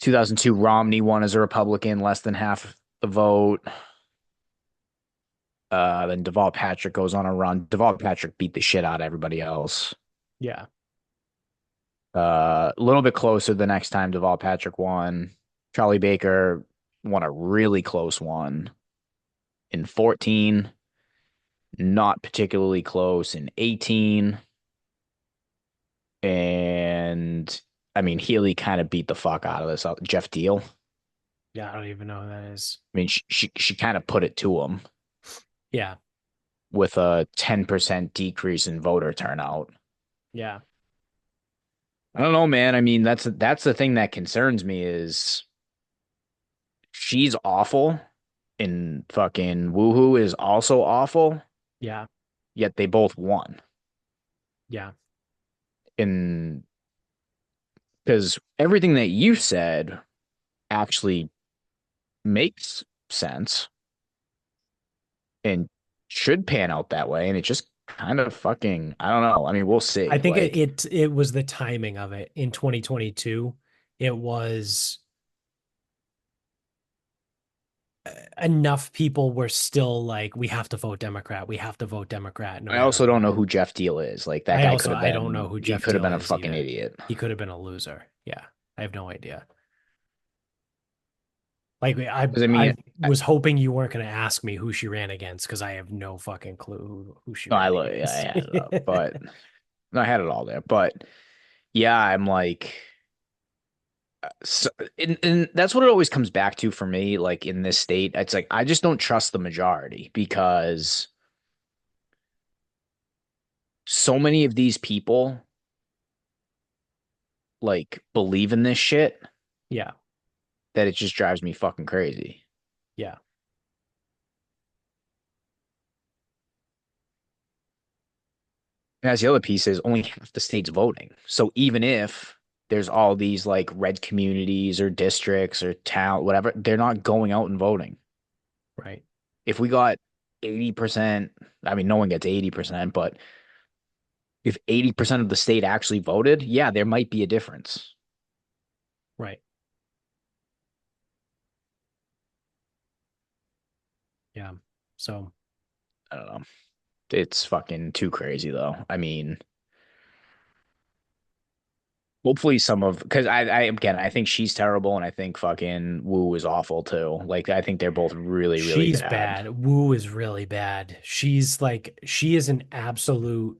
S2: 2002, Romney won as a Republican, less than half the vote. Then Deval Patrick goes on a run. Deval Patrick beat the shit out of everybody else.
S1: Yeah.
S2: A little bit closer the next time Deval Patrick won. Charlie Baker won a really close one in 14, not particularly close in 18. And I mean, Healy kind of beat the fuck out of this. Jeff Deal.
S1: Yeah. I don't even know who that is.
S2: I mean, she kind of put it to him
S1: Yeah.
S2: with a 10% decrease in voter turnout.
S1: Yeah.
S2: I don't know, man. I mean, that's the thing that concerns me is she's awful and fucking Woohoo is also awful,
S1: Yeah.
S2: yet they both won.
S1: Yeah.
S2: And because everything that you said actually makes sense and should pan out that way. And it just kind of fucking, I don't know. I mean, we'll
S1: I
S2: see.
S1: think it was the timing of it in 2022. It was enough people were still like, we have to vote Democrat. We have to vote Democrat no
S2: I
S1: matter
S2: also don't know
S1: what.
S2: who Jeff Deal is. Like that guy could have
S1: I don't know
S2: been,
S1: who
S2: he
S1: Jeff
S2: could have
S1: Deal
S2: been a
S1: is
S2: fucking
S1: either.
S2: idiot.
S1: He could have been a loser. Yeah. I have no idea. Like
S2: Because I
S1: I
S2: mean,
S1: was hoping you weren't going to ask me who she ran against because I have no fucking clue who she
S2: no,
S1: ran
S2: yeah, I
S1: against.
S2: had it up, but no, I had it all there. But yeah, I'm like, so, and that's what it always comes back to for me. Like in this state, it's like I just don't trust the majority because so many of these people like believe in this shit
S1: Yeah.
S2: that it just drives me fucking crazy.
S1: Yeah.
S2: And as the other piece is only half the state's voting. So even if there's all these like red communities or districts or town, whatever, they're not going out and voting.
S1: Right.
S2: If we got 80%, I mean, no one gets 80%, but if 80% of the state actually voted, yeah, there might be a difference.
S1: Right. Yeah. So
S2: I don't know. It's fucking too crazy though. I mean, hopefully some of because I again I think she's terrible and I think fucking Wu is awful too. Like I think they're both really, really
S1: she's
S2: bad.
S1: bad. Wu is really bad. She's like, she is an absolute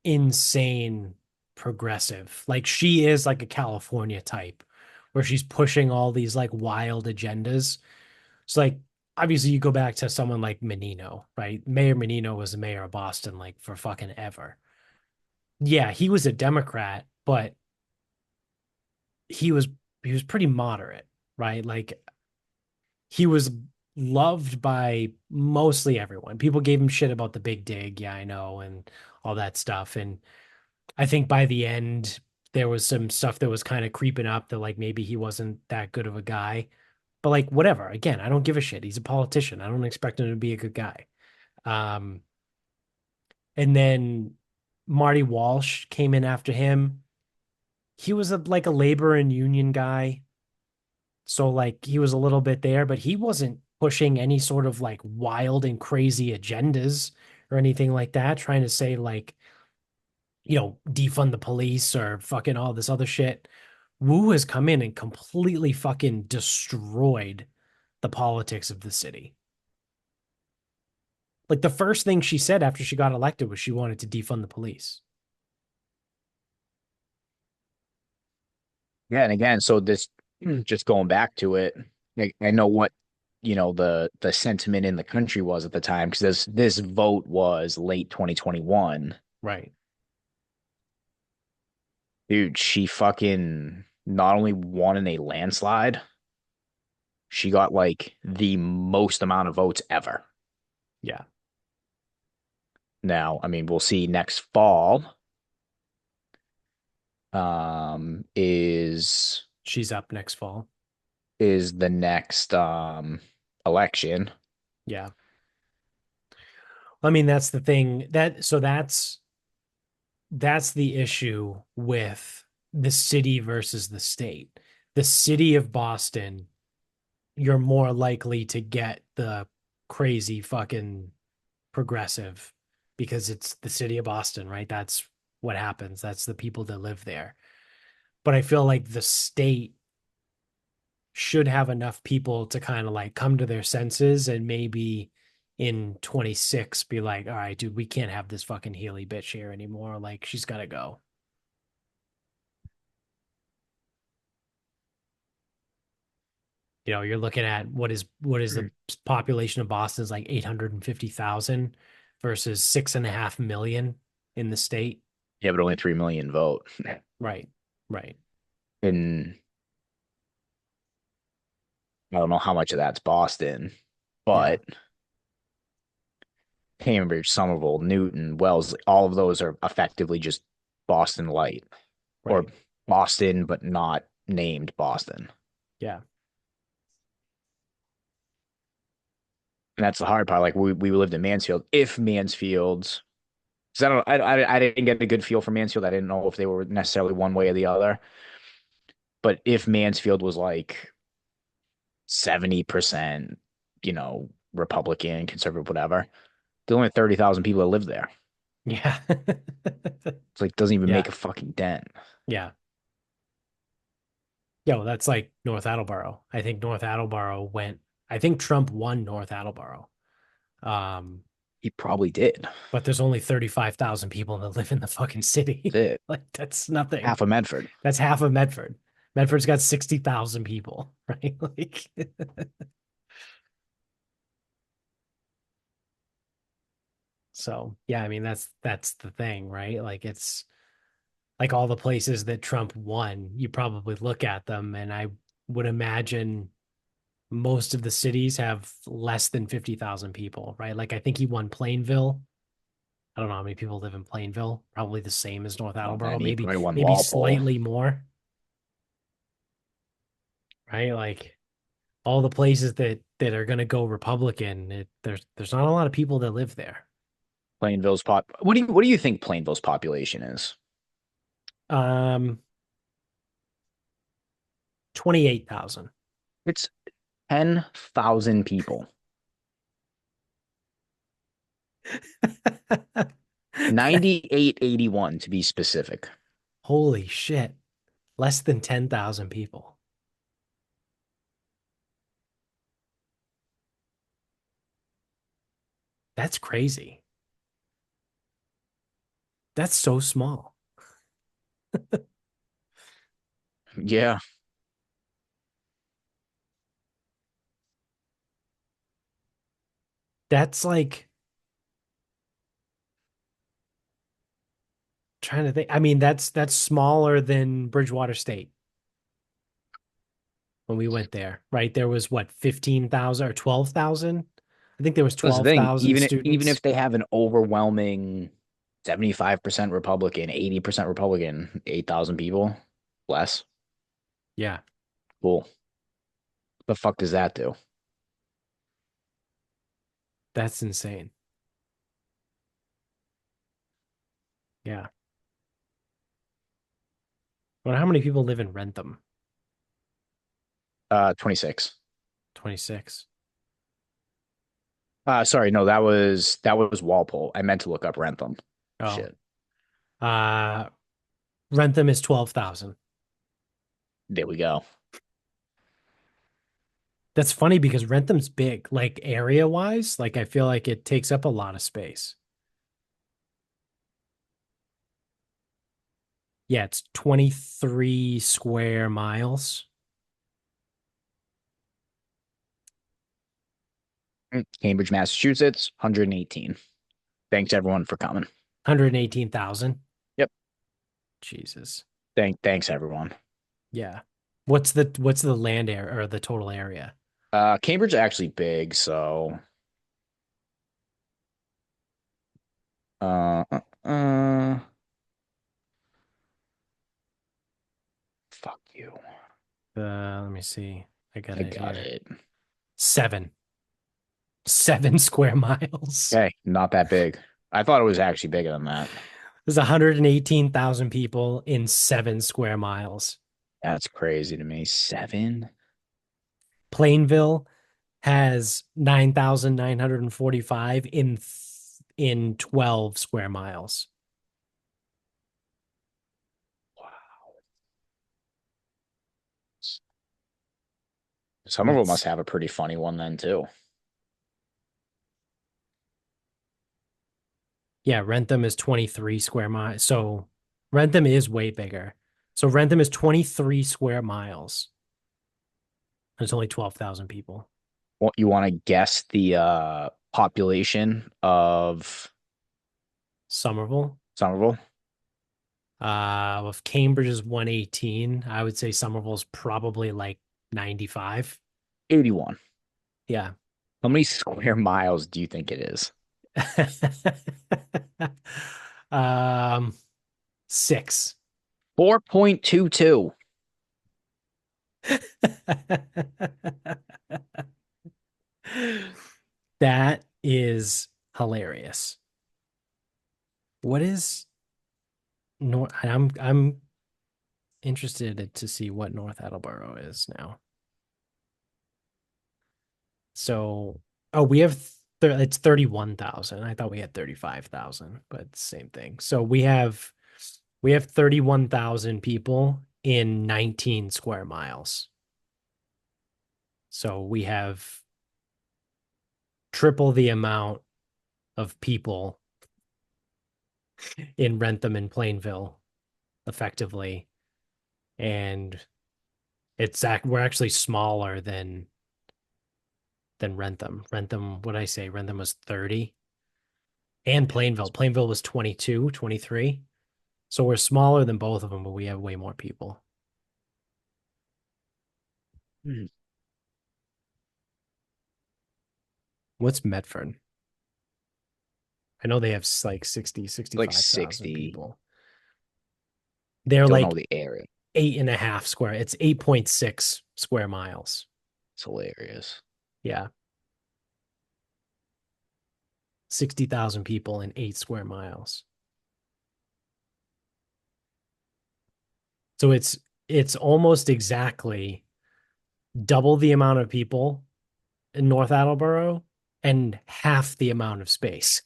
S1: insane progressive. Like she is like a California type where she's pushing all these like wild agendas. It's like obviously you go back to someone like Menino, right? Mayor Menino was the mayor of Boston like for fucking ever. Yeah, he was a Democrat, but he was he was pretty moderate, right? Like he was loved by mostly everyone. People gave him shit about the big dig, yeah, I know, and all that stuff. And I think by the end, there was some stuff that was kind of creeping up that like maybe he wasn't that good of a guy. But like whatever. Again, I don't give a shit. He's a politician. I don't expect him to be a good guy. Um, and then Marty Walsh came in after him. He was like a labor and union guy. So like he was a little bit there, but he wasn't pushing any sort of like wild and crazy agendas or anything like that, trying to say like, defund the police or fucking all this other shit. Wu has come in and completely fucking destroyed the politics of the city. Like the first thing she said after she got elected was she wanted to defund the police.
S2: Yeah, and again, so this just going back to it, I know what the sentiment in the country was at the time because this vote was late 2021.
S1: Right.
S2: Dude, she fucking not only won in a landslide, she got like the most amount of votes ever.
S1: Yeah.
S2: Now, I mean, we'll see next fall is
S1: She's up next fall.
S2: the next election.
S1: Yeah. I mean, that's the thing that so that's the issue with the city versus the state. The city of Boston, you're more likely to get the crazy fucking progressive because it's the city of Boston, right? That's what happens. That's the people that live there. But I feel like the state should have enough people to kind of like come to their senses and maybe in 26 be like, all right, dude, we can't have this fucking Healy bitch here anymore. Like, she's got to go. You know, you're looking at what is the population of Boston is like 850,000 versus 6.5 million in the state.
S2: Yeah, but only 3 million vote.
S1: Right. Right.
S2: And I don't know how much of that's Boston,
S1: Yeah.
S2: but Cambridge, Somerville, Newton, Wellesley, all of those are effectively just Boston light or
S1: Right.
S2: Boston, but not named Boston.
S1: Yeah.
S2: And that's the hard part. Like we lived in Mansfield. If Mansfield's, because I didn't get a good feel for Mansfield. I didn't know if they were necessarily one way or the other. But if Mansfield was like 70%, Republican, conservative, whatever, there's only 30,000 people that live there.
S1: Yeah.
S2: It's like doesn't even make
S1: Yeah.
S2: a fucking dent.
S1: Yeah. Yeah. Well, that's like North Attleboro. I think North Attleboro went, I think Trump won North Attleboro. Um,
S2: He probably did.
S1: but there's only 35,000 people that live in the fucking city.
S2: That's it.
S1: Like, that's nothing.
S2: Half of Medford.
S1: That's half of Medford. Medford's got 60,000 people, right? Like, so yeah, I mean, that's the thing, right? Like, it's like all the places that Trump won, you probably look at them, and I would imagine most of the cities have less than 50,000 people, right? Like, I think he won Plainville. I don't know how many people live in Plainville. Probably the same as North
S2: Not
S1: Attleboro,
S2: many.
S1: maybe
S2: Probably one
S1: maybe
S2: Walpole.
S1: slightly more, right? Like all the places that are going to go Republican, there's not a lot of people that live there.
S2: Plainville's pop. What do you think Plainville's population is?
S1: Um, 28,000.
S2: It's 10,000 people. 9881 to be specific.
S1: Holy shit. Less than 10,000 people. That's crazy. That's so small.
S2: Yeah.
S1: That's like trying to think. I mean, that's smaller than Bridgewater State when we went there, right? There was what, 15,000 or 12,000? I think there was
S2: That's the thing.
S1: 12,000
S2: Even
S1: students.
S2: if they have an overwhelming 75% Republican, 80% Republican, 8,000 people less.
S1: Yeah,
S2: Cool. The fuck does that do?
S1: that's insane. Yeah. Well, how many people live in Rentham?
S2: 26.
S1: 26.
S2: Sorry, no, that was Walpole. I meant to look up Rentham.
S1: Oh,
S2: Shit.
S1: uh, Rentham is 12,000.
S2: There we go.
S1: That's funny because Rentham's big, like area wise. Like I feel like it takes up a lot of space. Yeah, it's 23 square miles,
S2: Cambridge, Massachusetts, 118. Thanks everyone for coming.
S1: 118,000.
S2: Yep.
S1: Jesus.
S2: Thanks everyone.
S1: Yeah. What's the land area or the total area?
S2: Cambridge is actually big, so uh, uh, uh fuck you.
S1: Let me see. I got
S2: I
S1: it
S2: got
S1: here.
S2: it.
S1: 7. 7 square miles.
S2: Okay, not that big. I thought it was actually bigger than that.
S1: There's 118,000 people in 7 square miles.
S2: That's crazy to me. Seven?
S1: Plainville has 9,945 in 12 square miles.
S2: Wow. Some of them must
S1: That's
S2: have a pretty funny one then too.
S1: Yeah, Rentham is 23 square miles. So Rentham is way bigger. So Rentham is 23 square miles. There's only 12,000 people.
S2: What you want to guess the population of
S1: Somerville.
S2: Somerville?
S1: If Cambridge is 118, I would say Somerville's probably like 95.
S2: 81.
S1: Yeah.
S2: How many square miles do you think it is?
S1: um, 6.
S2: 4.22.
S1: That is hilarious. What is North? I'm interested to see what North Attleboro is now. So, oh, we have it's 31,000. I thought we had 35,000, but same thing. So we have 31,000 people in 19 square miles. So we have triple the amount of people in Rentham and Plainville effectively, and we're actually smaller than Rentham. Rentham, what did I say? Rentham was 30, and Plainville. Plainville was 22, 23. So we're smaller than both of them, but we have way more people.
S2: Hmm.
S1: What's Medford? I know they have like 60,
S2: Like
S1: 65,000
S2: 60.
S1: people. They're
S2: Don't know
S1: like
S2: the area.
S1: 8.5 square. It's 8.6 square miles.
S2: It's hilarious.
S1: Yeah. 60,000 people in 8 square miles. So it's almost exactly double the amount of people in North Attleboro and half the amount of space.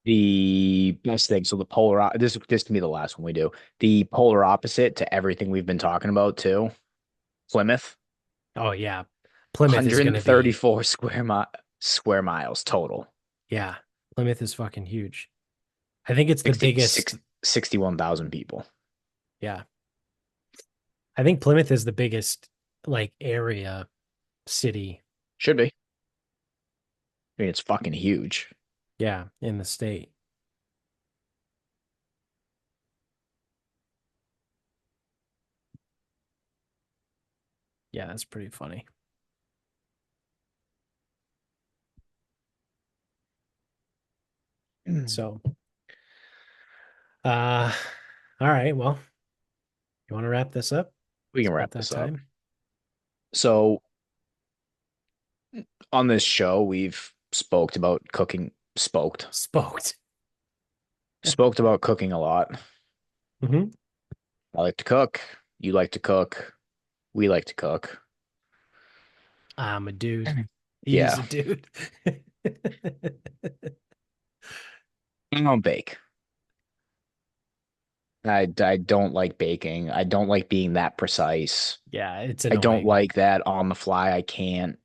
S2: The best thing, so the this can be the last one we do. The polar opposite to everything we've been talking about too. Plymouth,
S1: Oh yeah. Plymouth is going to be
S2: 134 square miles total.
S1: yeah. Plymouth is fucking huge. I think it's the
S2: 60,
S1: biggest.
S2: 61,000 people.
S1: Yeah. I think Plymouth is the biggest like area city.
S2: Should be. I mean, it's fucking huge.
S1: Yeah, in the state. Yeah, that's pretty funny.
S2: We
S1: So, uh all right, well, you want to wrap this up? It's
S2: can
S1: about
S2: wrap
S1: that
S2: this up.
S1: time.
S2: So on this show, we've spoked about cooking, spoked,
S1: Spoked.
S2: spoked about cooking a lot.
S1: Hmm.
S2: I like to cook. You like to cook. We like to cook.
S1: I'm a dude. He's
S2: Yeah.
S1: a dude.
S2: I don't bake. I don't like baking. I don't like being that precise.
S1: Yeah, it's
S2: I don't
S1: annoying.
S2: like that on the fly. I can't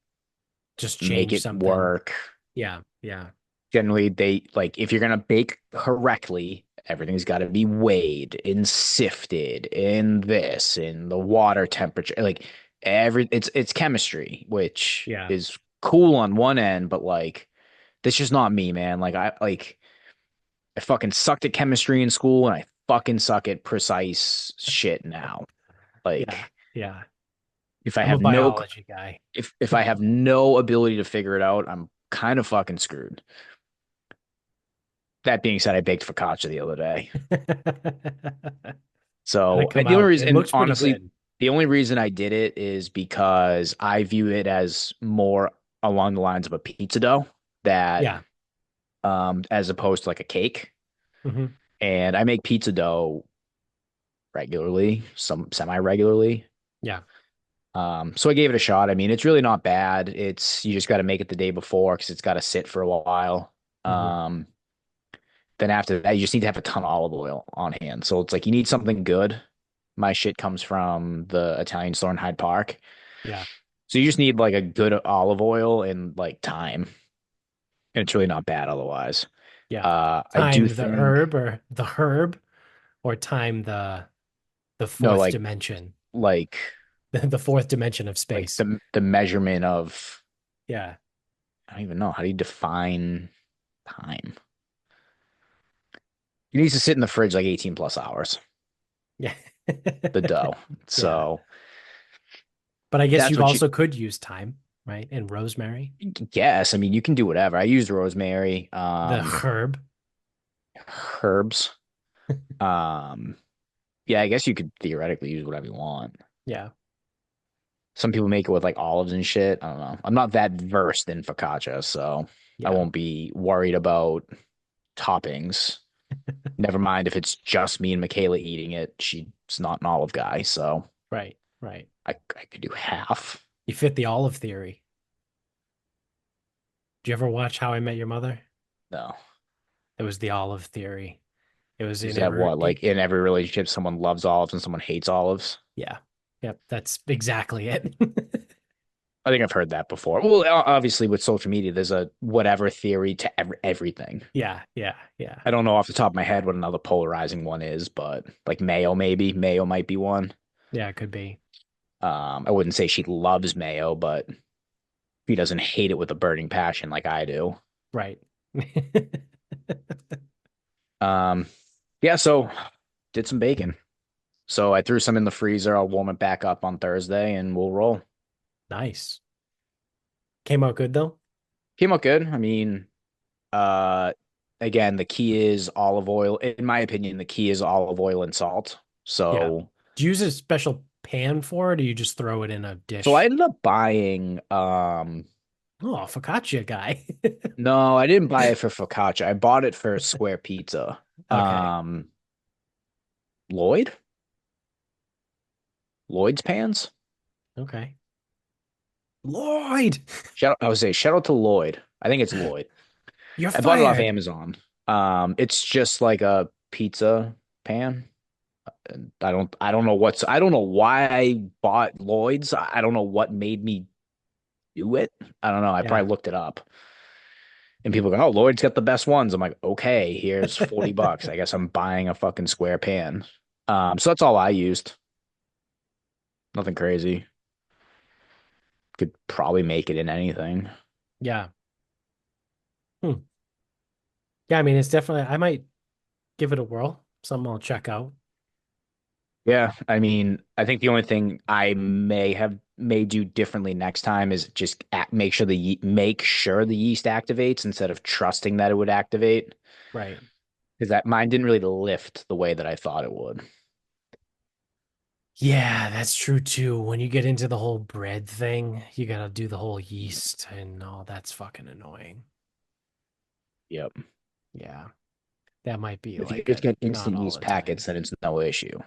S1: Just
S2: make
S1: change
S2: it
S1: something.
S2: work.
S1: Yeah, yeah,
S2: Generally, they like if you're gonna bake correctly, everything's got to be weighed and sifted in this in the water temperature. Like it's chemistry, which
S1: yeah,
S2: is cool on one end, but like that's just not me, man. I fucking sucked at chemistry in school and I fucking suck at precise shit now.
S1: yeah,
S2: Like
S1: yeah.
S2: if I
S1: I'm a
S2: have no
S1: biology guy.
S2: if I have no ability to figure it out, I'm kind of fucking screwed. That being said, I baked focaccia the other day.
S1: How'd
S2: So
S1: it come
S2: the only
S1: out? It
S2: reason,
S1: looks pretty
S2: honestly,
S1: good.
S2: The only reason I did it is because I view it as more along the lines of a pizza dough that
S1: Yeah.
S2: as opposed to like a cake.
S1: Hmm.
S2: And I make pizza dough regularly, some semi-regularly.
S1: Yeah.
S2: So I gave it a shot. I mean, it's really not bad. It's you just got to make it the day before because it's got to sit for a while.
S1: Hmm.
S2: Um, then after that, you just need to have a ton of olive oil on hand. So it's like you need something good. My shit comes from the Italian store in Hyde Park.
S1: Yeah.
S2: So you just need like a good olive oil and like thyme. And it's really not bad otherwise.
S1: Yeah.
S2: I do
S1: Time the
S2: think
S1: herb or the herb or time the
S2: no,
S1: fourth dimension,
S2: like
S1: the fourth dimension of
S2: like
S1: space.
S2: the measurement of
S1: Yeah.
S2: I don't even know how do you define time? It needs to sit in the fridge like 18 plus hours,
S1: Yeah.
S2: the dough.
S1: Yeah.
S2: So
S1: But I guess
S2: that's
S1: you
S2: what you
S1: also could use thyme, right? And rosemary,
S2: guess. I mean, you can do whatever. I used rosemary,
S1: the herb.
S2: herbs. Um, yeah, I guess you could theoretically use whatever you want.
S1: Yeah.
S2: Some people make it with like olives and shit. I don't know. I'm not that versed in focaccia, so I
S1: Yeah.
S2: won't be worried about toppings. Never mind if it's just me and Michaela eating it. She's not an olive guy, so
S1: Right. Right.
S2: I could do half.
S1: You fit the olive theory. Did you ever watch How I Met Your Mother?
S2: No.
S1: It was the olive theory. It was
S2: Is
S1: in
S2: that
S1: every
S2: what, like in every relationship, someone loves olives and someone hates olives?
S1: yeah. Yep, that's exactly it.
S2: I think I've heard that before. Well, obviously with social media, there's a whatever theory to everything.
S1: Yeah, yeah, yeah.
S2: I don't know off the top of my head what another polarizing one is, but like mayo, maybe mayo might be one.
S1: Yeah, it could be.
S2: I wouldn't say she loves mayo, but she doesn't hate it with a burning passion like I do.
S1: Right.
S2: Um, yeah, so did some bacon. So I threw some in the freezer. I'll warm it back up on Thursday and we'll roll.
S1: Nice. Came out good though?
S2: Came out good. I mean, uh, again, the key is olive oil. In my opinion, the key is olive oil and salt.
S1: Yeah.
S2: So,
S1: Do you use a special pan for it or do you just throw it in a
S2: so I
S1: dish?
S2: ended up buying,
S1: Oh, focaccia guy.
S2: no, I didn't buy it for focaccia. I bought it for square pizza.
S1: Okay.
S2: Um, Lloyd? Lloyd's pans?
S1: Okay. Lloyd,
S2: I would say shout out to Lloyd. I think it's Lloyd.
S1: you're
S2: I bought it off
S1: fired.
S2: Amazon. It's just like a pizza pan. And I don't know why I bought Lloyd's. I don't know what made me do it. I don't know. I
S1: Yeah.
S2: probably looked it up. And people go, "Oh, Lloyd's got the best ones." I'm like, "Okay, here's 40 bucks. I guess I'm buying a fucking square pan." So that's all I used. Nothing crazy. Could probably make it in anything.
S1: Yeah. Hmm. Yeah, I mean, it's definitely, I might give it a whirl. Something I'll check out.
S2: Yeah, I mean, I think the only thing I may do differently next time is just make sure the yeast activates instead of trusting that it would activate
S1: Right.
S2: because that mine didn't really lift the way that I thought it would.
S1: Yeah, that's true too. When you get into the whole bread thing, you gotta do the whole yeast and all that's fucking annoying.
S2: Yep.
S1: Yeah, that might be
S2: If you
S1: like
S2: just
S1: a
S2: get
S1: not
S2: instant
S1: all
S2: yeast
S1: the
S2: packets,
S1: time.
S2: then it's no issue.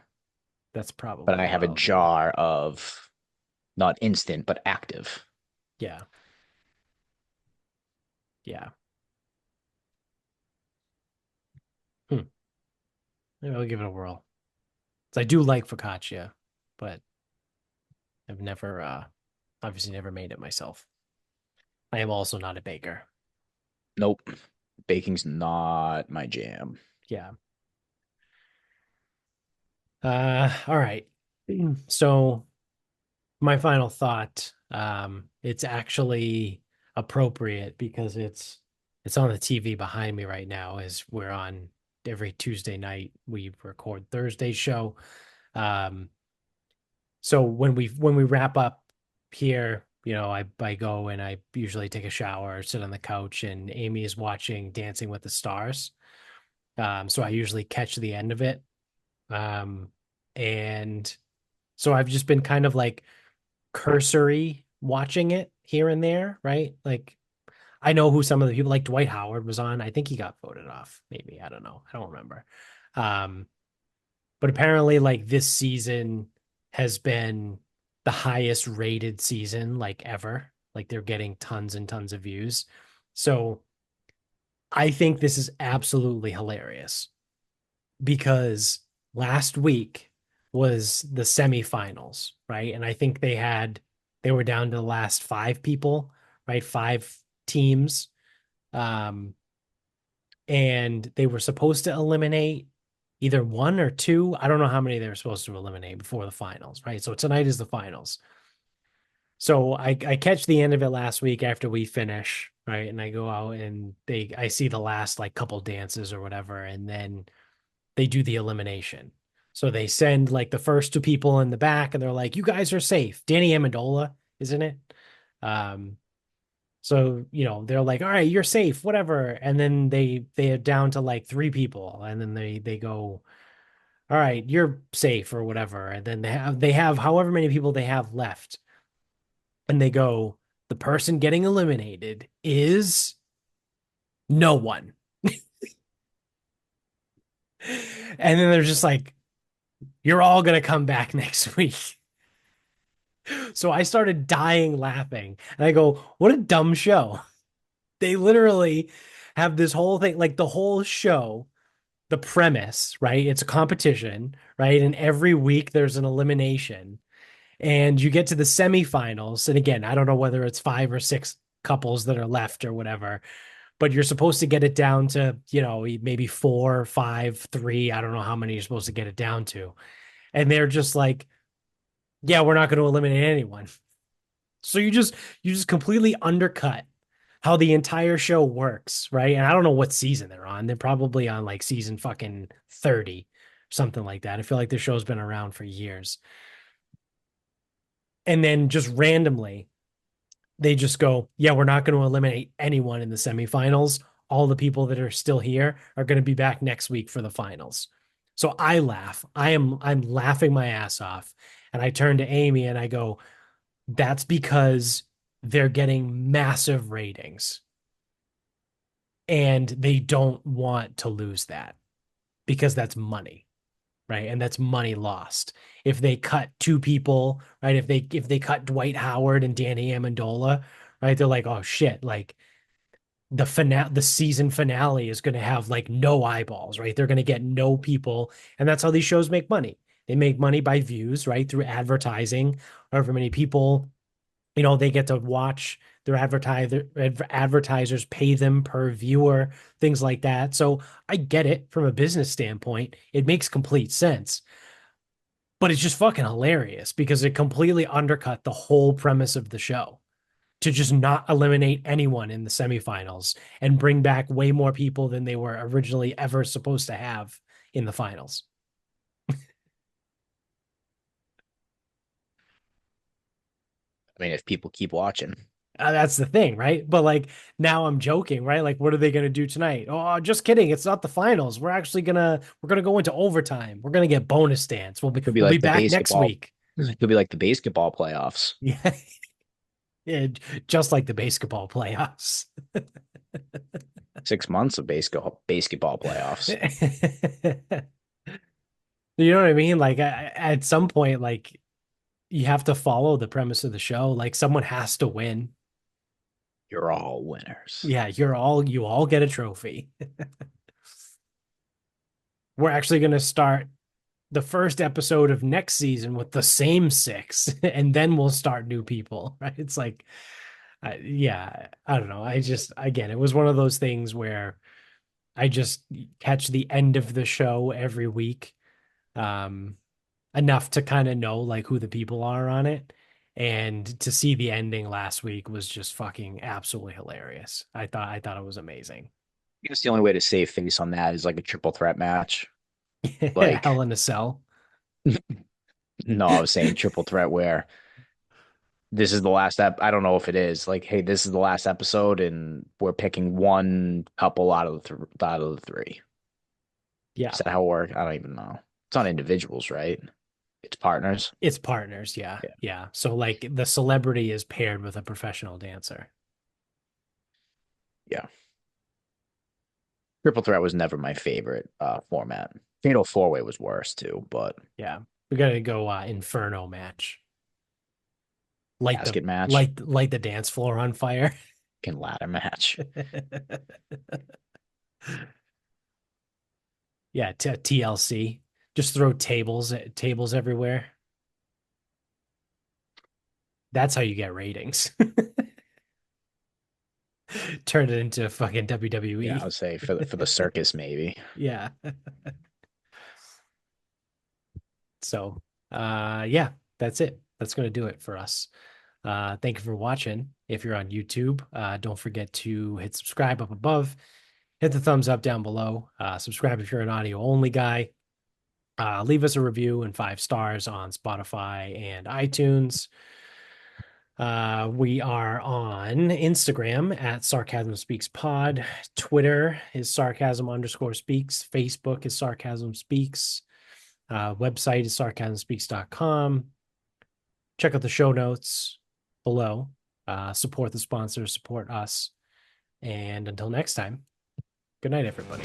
S1: That's
S2: But
S1: probably
S2: I
S1: what
S2: have a
S1: I'll do.
S2: jar of not instant, but active.
S1: Yeah, yeah. Hmm. Maybe I'll give it a whirl. 'Cause I do like focaccia, but I've never obviously never made it myself. I am also not a baker.
S2: Nope. Baking's not my jam.
S1: Yeah. All right. So my final thought, it's actually appropriate because it's on the TV behind me right now as we're on every Tuesday night. We record Thursday show. Um, so when we wrap up here, I go and I usually take a shower, sit on the couch, and Amy is watching Dancing with the Stars. So I usually catch the end of it. Um, and So I've just been kind of like cursory watching it here and there, right? Like I know who some of the people like Dwight Howard was on. I think he got voted off. Maybe. I don't know. I don't remember. Um, but apparently like this season has been the highest rated season like ever. Like they're getting tons and tons of views. So I think this is absolutely hilarious because last week was the semifinals, right? And I think they were down to the last five people, right? Five teams. Um, and they were supposed to eliminate either one or two. I don't know how many they were supposed to eliminate before the finals, right? So tonight is the finals. So I catch the end of it last week after we finish, right? And I go out and I see the last like couple dances or whatever, and then they do the elimination. So they send like the first two people in the back, and they're like, "You guys are safe." Danny Amendola, isn't it? Um, so they're like, "All right, you're safe, whatever." And then they are down to like three people, and then they go, "All right, you're safe or whatever." And then they have however many people they have left, and they go, "The person getting eliminated is no one." And then they're just like, "You're all gonna come back next week." So I started dying laughing. And I go, what a dumb show. They literally have this whole thing, like the whole show, the premise, right? It's a competition, right? And every week there's an elimination. And you get to the semifinals. And again, I don't know whether it's five or six couples that are left or whatever, but you're supposed to get it down to, maybe four, five, three. I don't know how many you're supposed to get it down to. And they're just like, yeah, we're not going to eliminate anyone. So you just completely undercut how the entire show works, right? And I don't know what season they're on. They're probably on like season fucking 30, something like that. I feel like the show's been around for years. And then just randomly, they just go, yeah, we're not going to eliminate anyone in the semifinals. All the people that are still here are going to be back next week for the finals. So I laugh. I'm laughing my ass off. And I turn to Amy and I go, that's because they're getting massive ratings and they don't want to lose that because that's money, right? And that's money lost. If they cut two people, right? If they cut Dwight Howard and Danny Amendola, right? They're like, oh shit, like the season finale is going to have like no eyeballs, right? They're going to get no people, and that's how these shows make money. They make money by views, right? Through advertising, however many people they get to watch their advertisers pay them per viewer, things like that. So I get it from a business standpoint. It makes complete sense. But it's just fucking hilarious because it completely undercut the whole premise of the show to just not eliminate anyone in the semifinals and bring back way more people than they were originally ever supposed to have in the finals.
S2: I mean, if people keep watching,
S1: That's the thing, right? But like now I'm joking, right? Like what are they going to do tonight? Oh, just kidding. It's not the finals. We're going to go into overtime. We're going to get bonus dance. We'll be
S2: could be
S1: we'll be
S2: like the
S1: back next
S2: basketball.
S1: week.
S2: It could be like the basketball playoffs.
S1: Yeah. Yeah, just like the basketball playoffs.
S2: 6 months of basketball playoffs.
S1: You know what I mean? Like at some point like you have to follow the premise of the show. Like someone has to win.
S2: You're all winners.
S1: Yeah, you all get a trophy. We're actually going to start the first episode of next season with the same six, and then we'll start new people, right? It's like, yeah, I don't know. Again, it was one of those things where I just catch the end of the show every week, um, enough to kind of know like who the people are on it. And to see the ending last week was just fucking absolutely hilarious. I thought it was amazing.
S2: I guess the only way to save face on that is like a triple threat match.
S1: Hell
S2: Like,
S1: in a Cell.
S2: no, I was saying triple threat where this is the last I don't know if it is. Like, hey, this is the last episode, and we're picking one couple out of the three. Is
S1: Yeah.
S2: that how it works? I don't even know. It's not individuals, right? It's partners.
S1: It's partners, yeah.
S2: Yeah.
S1: Yeah. So like the celebrity is paired with a professional dancer.
S2: Yeah. Triple threat was never my favorite format. Fatal four way was worse too, but
S1: Yeah. We gotta go inferno match. Light the
S2: casket match,
S1: light the dance floor on fire.
S2: can ladder match.
S1: Yeah, TLC. Just throw tables everywhere. That's how you get ratings. Turn it into fucking
S2: Yeah, I
S1: WWE.
S2: would say for the circus maybe.
S1: Yeah. So, yeah, that's it. That's going to do it for us. Thank you for watching. If you're on YouTube, don't forget to hit subscribe up above, hit the thumbs up down below. Subscribe if you're an audio only guy. Leave us a review and 5 stars on Spotify and iTunes. We are on Instagram at Sarcasm Speaks Pod. Twitter is Sarcasm_speaks. Facebook is Sarcasm Speaks. Website is sarcasmspeaks.com. Check out the show notes below. Support the sponsors, support us. And until next time, good night, everybody.